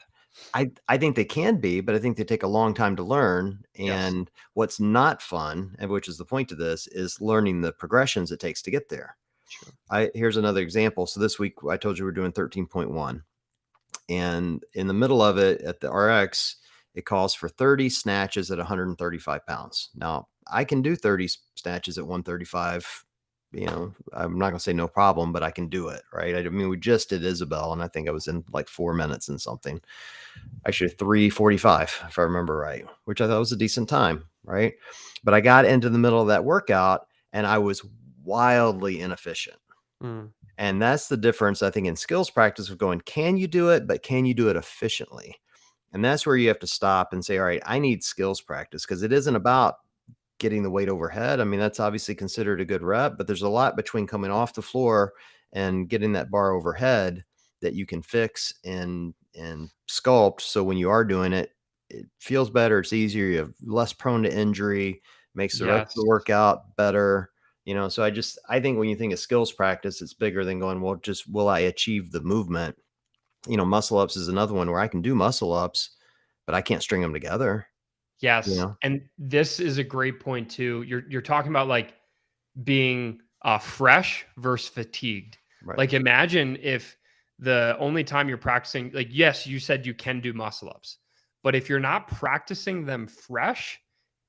I think they can be, but I think they take a long time to learn. Yes. And what's not fun, and which is the point of this, is learning the progressions it takes to get there. Sure. Here's another example. So this week I told you we're doing 13.1. And in the middle of it at the RX, it calls for 30 snatches at 135 pounds. Now, I can do 30 snatches at 135. I'm not going to say no problem, but I can do it. Right. I mean, we just did Isabel, and I think I was in like 4 minutes and something. Actually, 3:45, if I remember right, which I thought was a decent time. Right. But I got into the middle of that workout and I was wildly inefficient. Mm. And that's the difference, I think, in skills practice of going, can you do it, but can you do it efficiently? And that's where you have to stop and say, all right, I need skills practice, because it isn't about getting the weight overhead. I mean, that's obviously considered a good rep, but there's a lot between coming off the floor and getting that bar overhead that you can fix and sculpt. So when you are doing it, it feels better. It's easier. You're less prone to injury, makes the rest of Yes. the workout better. So I think when you think of skills practice, it's bigger than going, well, just will I achieve the movement? Muscle ups is another one where I can do muscle ups, but I can't string them together. you Yes. know? And this is a great point too. You're talking about like being fresh versus fatigued. Right. Like imagine if the only time you're practicing, like, yes, you said you can do muscle ups, but if you're not practicing them fresh,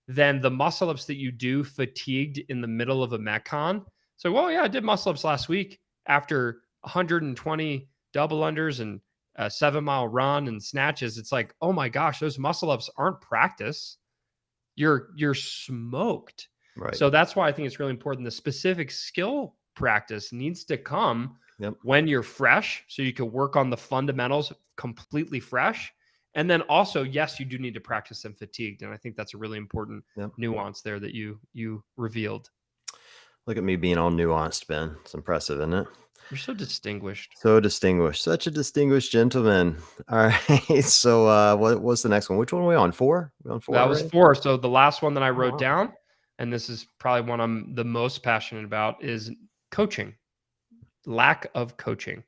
then the muscle ups that you do fatigued in the middle of a Metcon. So, well, yeah, I did muscle ups last week after 120 double unders and a 7 mile run and snatches. It's like, oh my gosh, those muscle ups aren't practice. You're smoked. Right. So that's why I think it's really important. The specific skill practice needs to come Yep. when you're fresh, so you can work on the fundamentals completely fresh. And then also, yes, you do need to practice them fatigued. And I think that's a really important Yep. nuance there that you revealed. Look at me being all nuanced, Ben. It's impressive, isn't it? You're so distinguished. So distinguished. Such a distinguished gentleman. All right. So what's the next one? Which one are we on? 4? We on 4 That was already? 4. So the last one that I Oh, wrote wow. down, and this is probably one I'm the most passionate about, is coaching. Lack of coaching.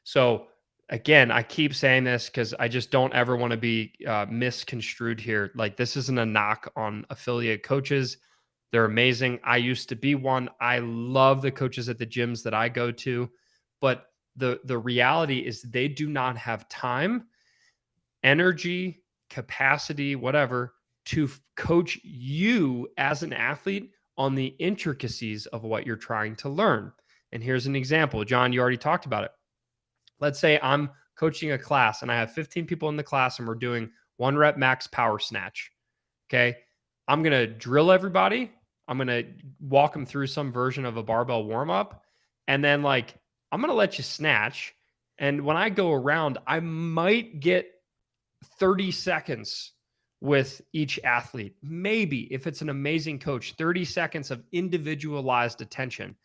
So again, I keep saying this because I just don't ever want to be misconstrued here. Like, this isn't a knock on affiliate coaches. They're amazing. I used to be one. I love the coaches at the gyms that I go to, but the reality is they do not have time, energy, capacity, whatever, to coach you as an athlete on the intricacies of what you're trying to learn. And here's an example. John, you already talked about it. Let's say I'm coaching a class and I have 15 people in the class and we're doing 1 rep max power snatch. Okay. I'm going to drill everybody. I'm going to walk them through some version of a barbell warm up. And then, like, I'm going to let you snatch. And when I go around, I might get 30 seconds with each athlete. Maybe if it's an amazing coach, 30 seconds of individualized attention.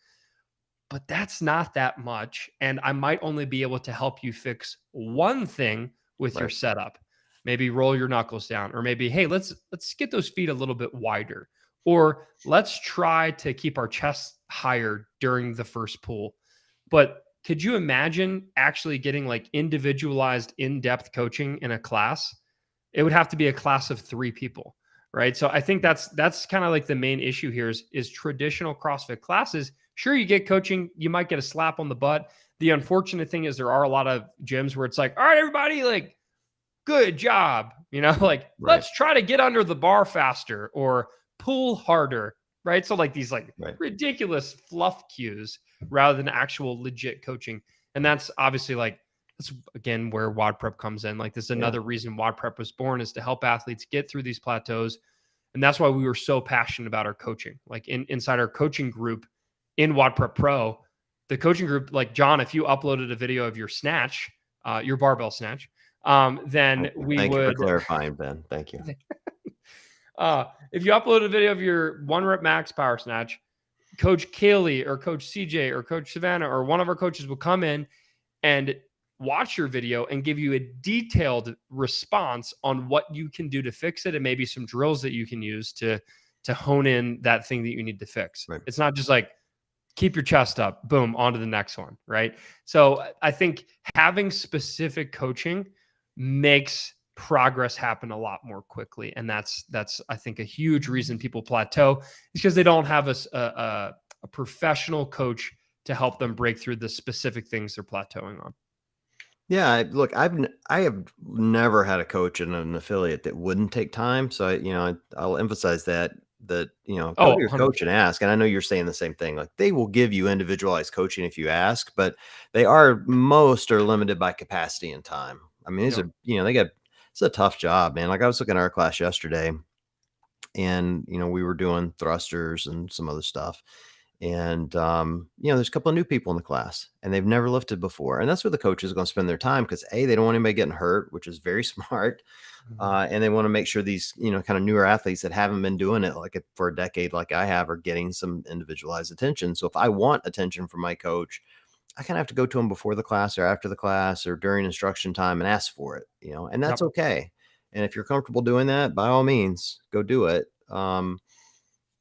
But that's not that much. And I might only be able to help you fix one thing with your Right. setup. Maybe roll your knuckles down, or maybe, hey, let's get those feet a little bit wider. Or let's try to keep our chest higher during the first pull. But could you imagine actually getting like individualized in-depth coaching in a class? It would have to be a class of 3 people, right? So I think that's kind of like the main issue here is traditional CrossFit classes. Sure, you get coaching, you might get a slap on the butt. The unfortunate thing is there are a lot of gyms where it's like, all right, everybody, like, good job, like, Right. let's try to get under the bar faster or pull harder, right? So like these like Right. ridiculous fluff cues rather than actual legit coaching. And that's obviously like, that's again where WOD Prep comes in. Like, this is Yeah. another reason WOD Prep was born, is to help athletes get through these plateaus. And that's why we were so passionate about our coaching. Like, inside our coaching group in WOD Prep Pro, the coaching group, like, John, if you uploaded a video of your snatch, your barbell snatch, then Thank you. we Thank you for would, clarifying, Ben. Thank you. if you upload a video of your 1 rep max power snatch, Coach Kaylee or Coach CJ or Coach Savannah or one of our coaches will come in and watch your video and give you a detailed response on what you can do to fix it, and maybe some drills that you can use to hone in that thing that you need to fix. Right. It's not just like, keep your chest up, boom, on to the next one, right? So I think having specific coaching makes progress happen a lot more quickly. And that's I think a huge reason people plateau is because they don't have a professional coach to help them break through the specific things they're plateauing on. Yeah, look, I have never had a coach in an affiliate that wouldn't take time. So I'll emphasize that go to Oh, your coach 100%. and ask. And I know you're saying the same thing. Like they will give you individualized coaching if you ask, but most are limited by capacity and time. I mean, these Yep. are it's a tough job, man. Like I was looking at our class yesterday, and we were doing thrusters and some other stuff, and there's a couple of new people in the class and they've never lifted before, and that's where the coach is going to spend their time, because they don't want anybody getting hurt, which is very smart. Mhm. And they want to make sure these kind of newer athletes that haven't been doing it for a decade like I have are getting some individualized attention. So if I want attention from my coach, I kind of have to go to him before the class or after the class or during instruction time and ask for it, and that's Yep. okay. And if you're comfortable doing that, by all means, go do it. And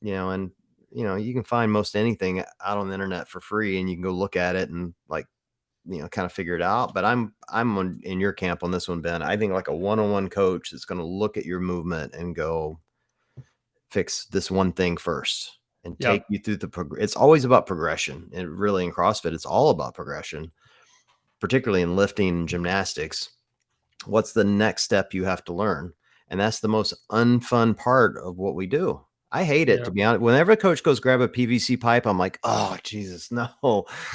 you can find most anything out on the internet for free, and you can go look at it and kind of figure it out. But in your camp on this one, Ben. I think like a one-on-one coach that's going to look at your movement and go, fix this one thing first and take Yep. you through it's always about progression. And really in CrossFit, it's all about progression, particularly in lifting and gymnastics. What's the next step you have to learn? And that's the most unfun part of what we do. I hate it, to Yep. be honest. Whenever a coach goes grab a PVC pipe, I'm like, oh, Jesus, no.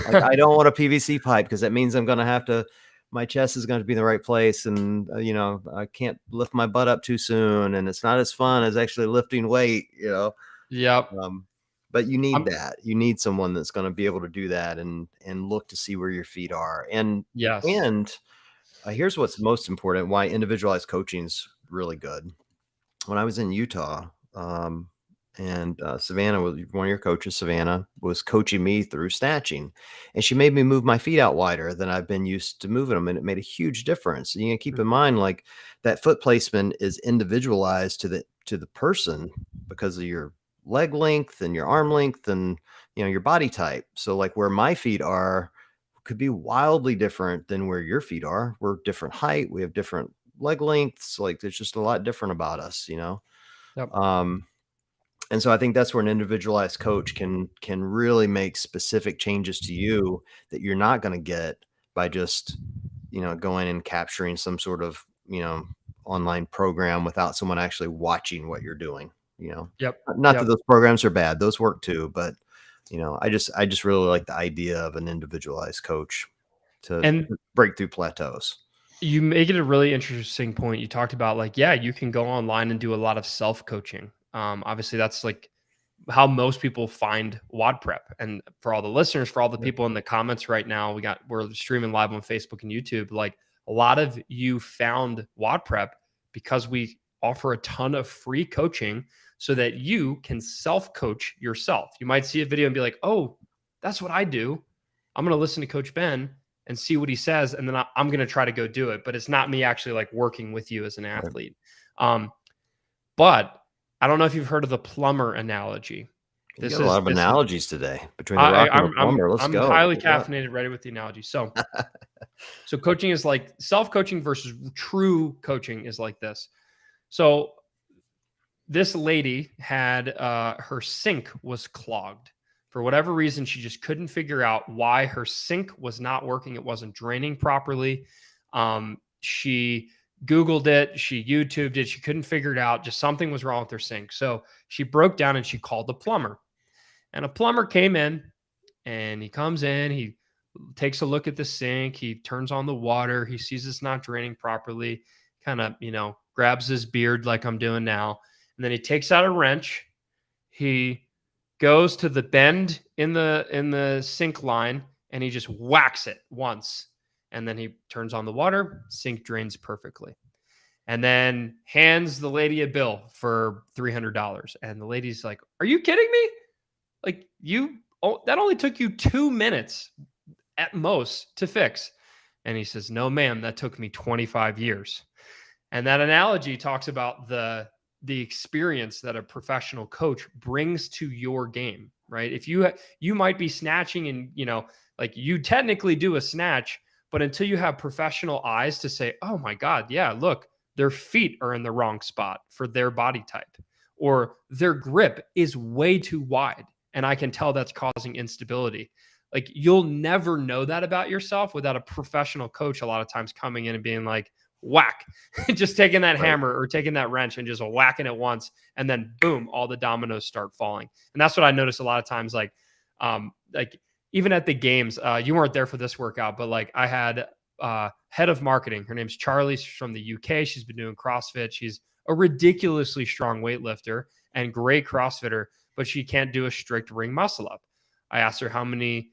Like, I don't want a PVC pipe, because that means I'm going to have to, my chest is going to be in the right place. And, I can't lift my butt up too soon. And it's not as fun as actually lifting weight. Yep. Um, but you need I'm that. You need someone that's going to be able to do that and look to see where your feet are. Yes. And here's what's most important, why individualized coaching is really good. When I was in Utah, and Savannah was one of your coaches. Savannah was coaching me through snatching, and she made me move my feet out wider than I've been used to moving them, and it made a huge difference. And you gotta keep in Mhm. mind, like, that foot placement is individualized to the person because of your leg length and your arm length and your body type. So, like, where my feet are could be wildly different than where your feet are. We're different height. We have different leg lengths. Like, there's just a lot different about us. Yep. Um, and so I think that's where an individualized coach can really make specific changes to you that you're not going to get by just going and capturing some sort of online program without someone actually watching what you're doing. You know, Yep. not that Yep. those programs are bad; those work too. But I just really like the idea of an individualized coach to And break through plateaus. you make it a really interesting point. You talked about like, yeah, you can go online and do a lot of self coaching. Obviously, that's like how most people find WOD prep. And for all the listeners, for all the Yeah. people in the comments right now, we're streaming live on Facebook and YouTube. Like a lot of you found WOD prep because we offer a ton of free coaching so that you can self coach yourself. You might see a video and be like, oh, that's what I do. I'm going to listen to Coach Ben and see what he says. And then I'm going to try to go do it. But it's not me actually like working with you as an Right. athlete. Um, but I don't know if you've heard of the plumber analogy. You This got a lot is of this is analogies today between the I rock and the I'm plumber. Let's I'm go. highly What you got? caffeinated, ready with the analogy. So coaching is like self-coaching versus true coaching is like this. So this lady had her sink was clogged. For whatever reason, she just couldn't figure out why her sink was not working. It wasn't draining properly. She Googled it, she YouTubed it, she couldn't figure it out. Just something was wrong with her sink. So she broke down and she called the plumber. And a plumber came in and he comes in, he takes a look at the sink, he turns on the water, he sees it's not draining properly, kind of, grabs his beard like I'm doing now. And then he takes out a wrench. He goes to the bend in the sink line and he just whacks it once. And then he turns on the water, sink drains perfectly. And then hands the lady a bill for $300. And the lady's like, "Are you kidding me? Like that only took you 2 minutes at most to fix." And he says, "No, ma'am, that took me 25 years." And that analogy talks about the experience that a professional coach brings to your game, right? If you might be snatching and, like you technically do a snatch, But until you have professional eyes to say, oh my God, yeah, look, their feet are in the wrong spot for their body type, or their grip is way too wide, and I can tell that's causing instability. Like, you'll never know that about yourself without a professional coach a lot of times coming in and being like, whack, just taking that Right. hammer or taking that wrench and just whacking it once, and then boom, all the dominoes start falling. And that's what I noticed a lot of times. Like even at the games, you weren't there for this workout, but like I had head of marketing. Her name's Charlie. She's from the UK. She's been doing CrossFit. She's a ridiculously strong weightlifter and great CrossFitter, but she can't do a strict ring muscle up. I asked her how many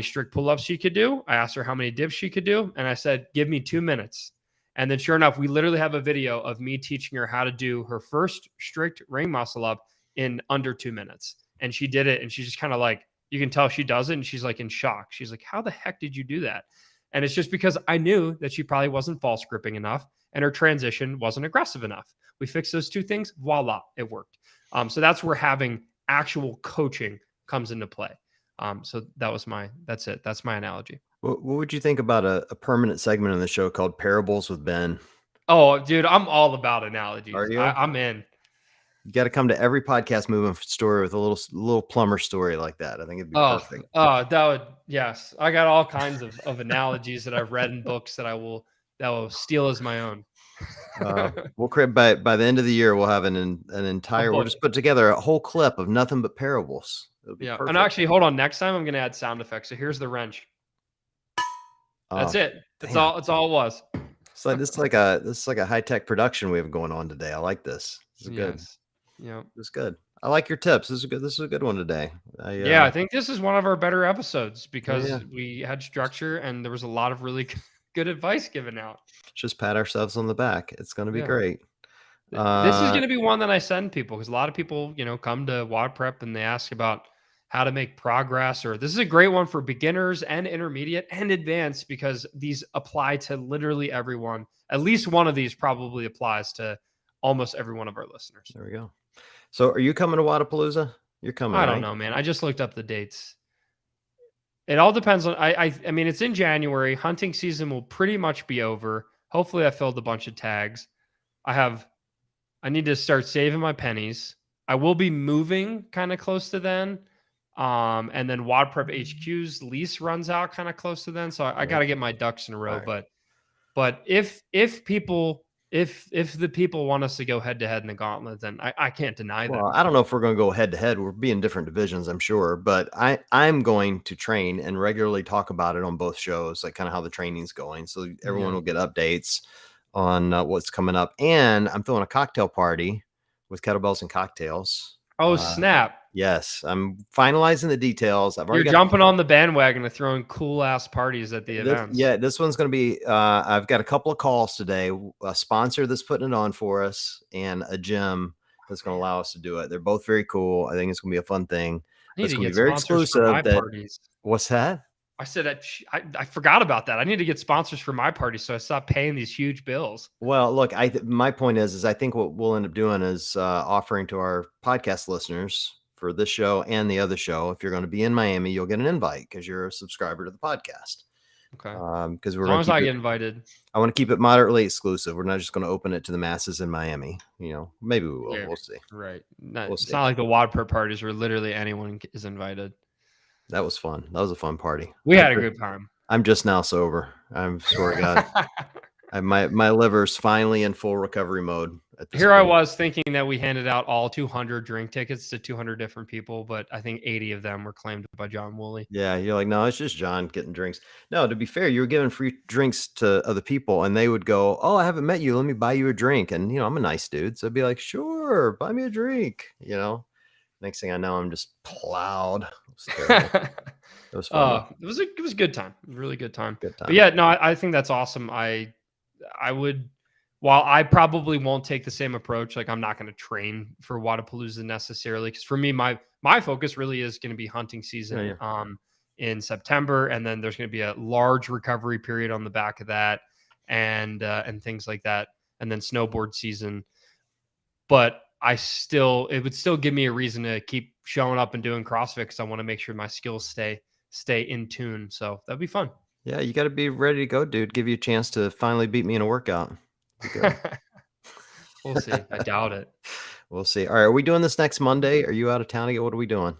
strict pull-ups she could do. I asked her how many dips she could do, and I said, "Give me 2 minutes." And then sure enough, we literally have a video of me teaching her how to do her first strict ring muscle up in under 2 minutes. And she did it, and she's just kind of like, you can tell she does it, and she's like in shock. She's like, "How the heck did you do that?" And it's just because I knew that she probably wasn't false gripping enough and her transition wasn't aggressive enough. We fixed those two things. Voila, it worked. So that's where having actual coaching comes into play. So that's it. That's my analogy. What would you think about a permanent segment on the show called Parables with Ben? Oh, dude, I'm all about Are analogies. you? I'm in. You got to come to every podcast moving story with a little plumber story like that. I think it'd be Oh, perfect. that would, yes. I got all kinds of analogies that I've read in books that will steal as my own. We'll create by the end of the year. We'll have an A entire. We'll book. just put together a whole clip of nothing but parables. It'll be Yeah. And perfect. actually, hold on. Next time I'm gonna add sound effects. So here's the wrench. That's Oh, it. That's damn. all. That's all it was. This is like a high tech production we have going on today. I like this. This is good. Yes. Yeah. This is good. I like your tips. This is good. This is a good one today. Yeah. I think this is one of our better episodes Yeah. because we had structure and there was a lot of really good advice given out. Just pat ourselves on the back. It's going to be Yeah. great. This is going to be one that I send people because a lot of people, come to WOD Prep and they ask about how to make progress, or this is a great one for beginners and intermediate and advanced because these apply to literally everyone. At least one of these probably applies to almost every one of our listeners. There we go. So are you coming to Wadapalooza? You're coming, I right? don't know, man. I just looked up the dates. It all depends on, I mean, it's in January. Hunting season will pretty much be over. Hopefully I filled a bunch of tags. I need to start saving my pennies. I will be moving kind of close to then. And then WOD Prep HQ's lease runs out kind of close to then. So I got to get my ducks in a row. Right. But if the people want us to go head to head in the gauntlet, then I can't deny that. Well, I don't know if we're going to go head to head. We'll be in different divisions, I'm sure, but I'm going to train and regularly talk about it on both shows, like kind of how the training's going. So everyone will get updates on what's coming up. And I'm throwing a cocktail party with kettlebells and cocktails. Oh, snap. Yes, I'm finalizing the details. You're jumping on the bandwagon of throwing cool ass parties at the events. Yeah, this one's going to be, I've got a couple of calls today, a sponsor that's putting it on for us and a gym that's going to allow us to do it. They're both very cool. I think it's going to be a fun thing. It's going to be very exclusive. Parties. What's that? I said, I forgot about that. I need to get sponsors for my party. So I stopped paying these huge bills. Well, look, my point is I think what we'll end up doing is offering to our podcast listeners for this show and the other show, if you're going to be in Miami, you'll get an invite because you're a subscriber to the podcast. Okay. Because as long as I get invited, I want to keep it moderately exclusive. We're not just going to open it to the masses in Miami. Maybe we will. Yeah, we'll see. Right. We'll it's see. not like the WOD Prep parties where literally anyone is invited. That was fun. That was a fun party. We had a good time. I'm just now sober. I'm swear to God. My liver's finally in full recovery mode. Here I was thinking that we handed out all 200 drink tickets to 200 different people, but I think 80 of them were claimed by John Woolley. Yeah, you're like, no, it's just John getting drinks. No, to be fair, you were giving free drinks to other people, and they would go, "Oh, I haven't met you. Let me buy you a drink." And I'm a nice dude, so I'd be like, "Sure, buy me a drink." Next thing I know, I'm just plowed. It was fun. It was a good time. Really good time. Good time. But yeah, no, I think that's awesome. I would. While I probably won't take the same approach, like I'm not going to train for Wadapalooza necessarily, because for me, my focus really is going to be hunting season in September, and then there's going to be a large recovery period on the back of that, and things like that, and then snowboard season. But it would still give me a reason to keep showing up and doing CrossFit because I want to make sure my skills stay in tune. So that'd be fun. Yeah, you gotta be ready to go, dude. Give you a chance to finally beat me in a workout. Be good. We'll see. I doubt it. We'll see. All right, are we doing this next Monday? Are you out of town again? What are we doing?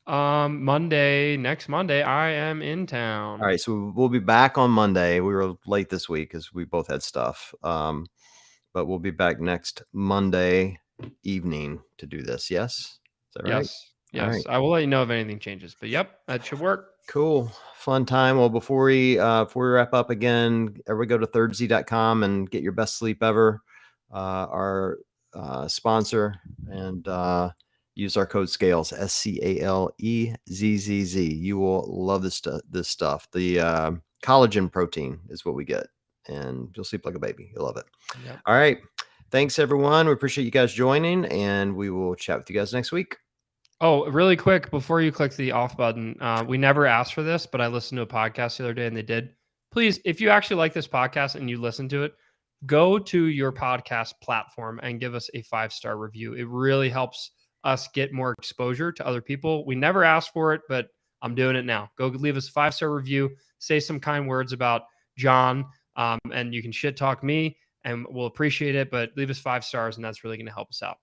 Next Monday, I am in All town. right, so we'll be back on Monday. We were late this week because we both had stuff. But we'll be back next Monday evening to do this. Yes? Is that right? Yes. All Yes. right. I will let you know if anything changes. But yep, that should work. Cool. Fun time. Well, before we wrap up again, everybody go to thirdsy.com and get your best sleep ever. Our sponsor, and use our code SCALES, SCALEZZZ. You will love this stuff. The collagen protein is what we get, and you'll sleep like a baby. You'll love it. Yep. All right. Thanks, everyone. We appreciate you guys joining, and we will chat with you guys next week. Oh, really quick before you click the off button, we never asked for this, but I listened to a podcast the other day and they did. Please, if you actually like this podcast and you listen to it, go to your podcast platform and give us a 5-star review. It really helps us get more exposure to other people. We never asked for it, but I'm doing it now. Go leave us a 5-star review, say some kind words about John, and you can shit talk me and we'll appreciate it, but leave us 5 stars and that's really going to help us out.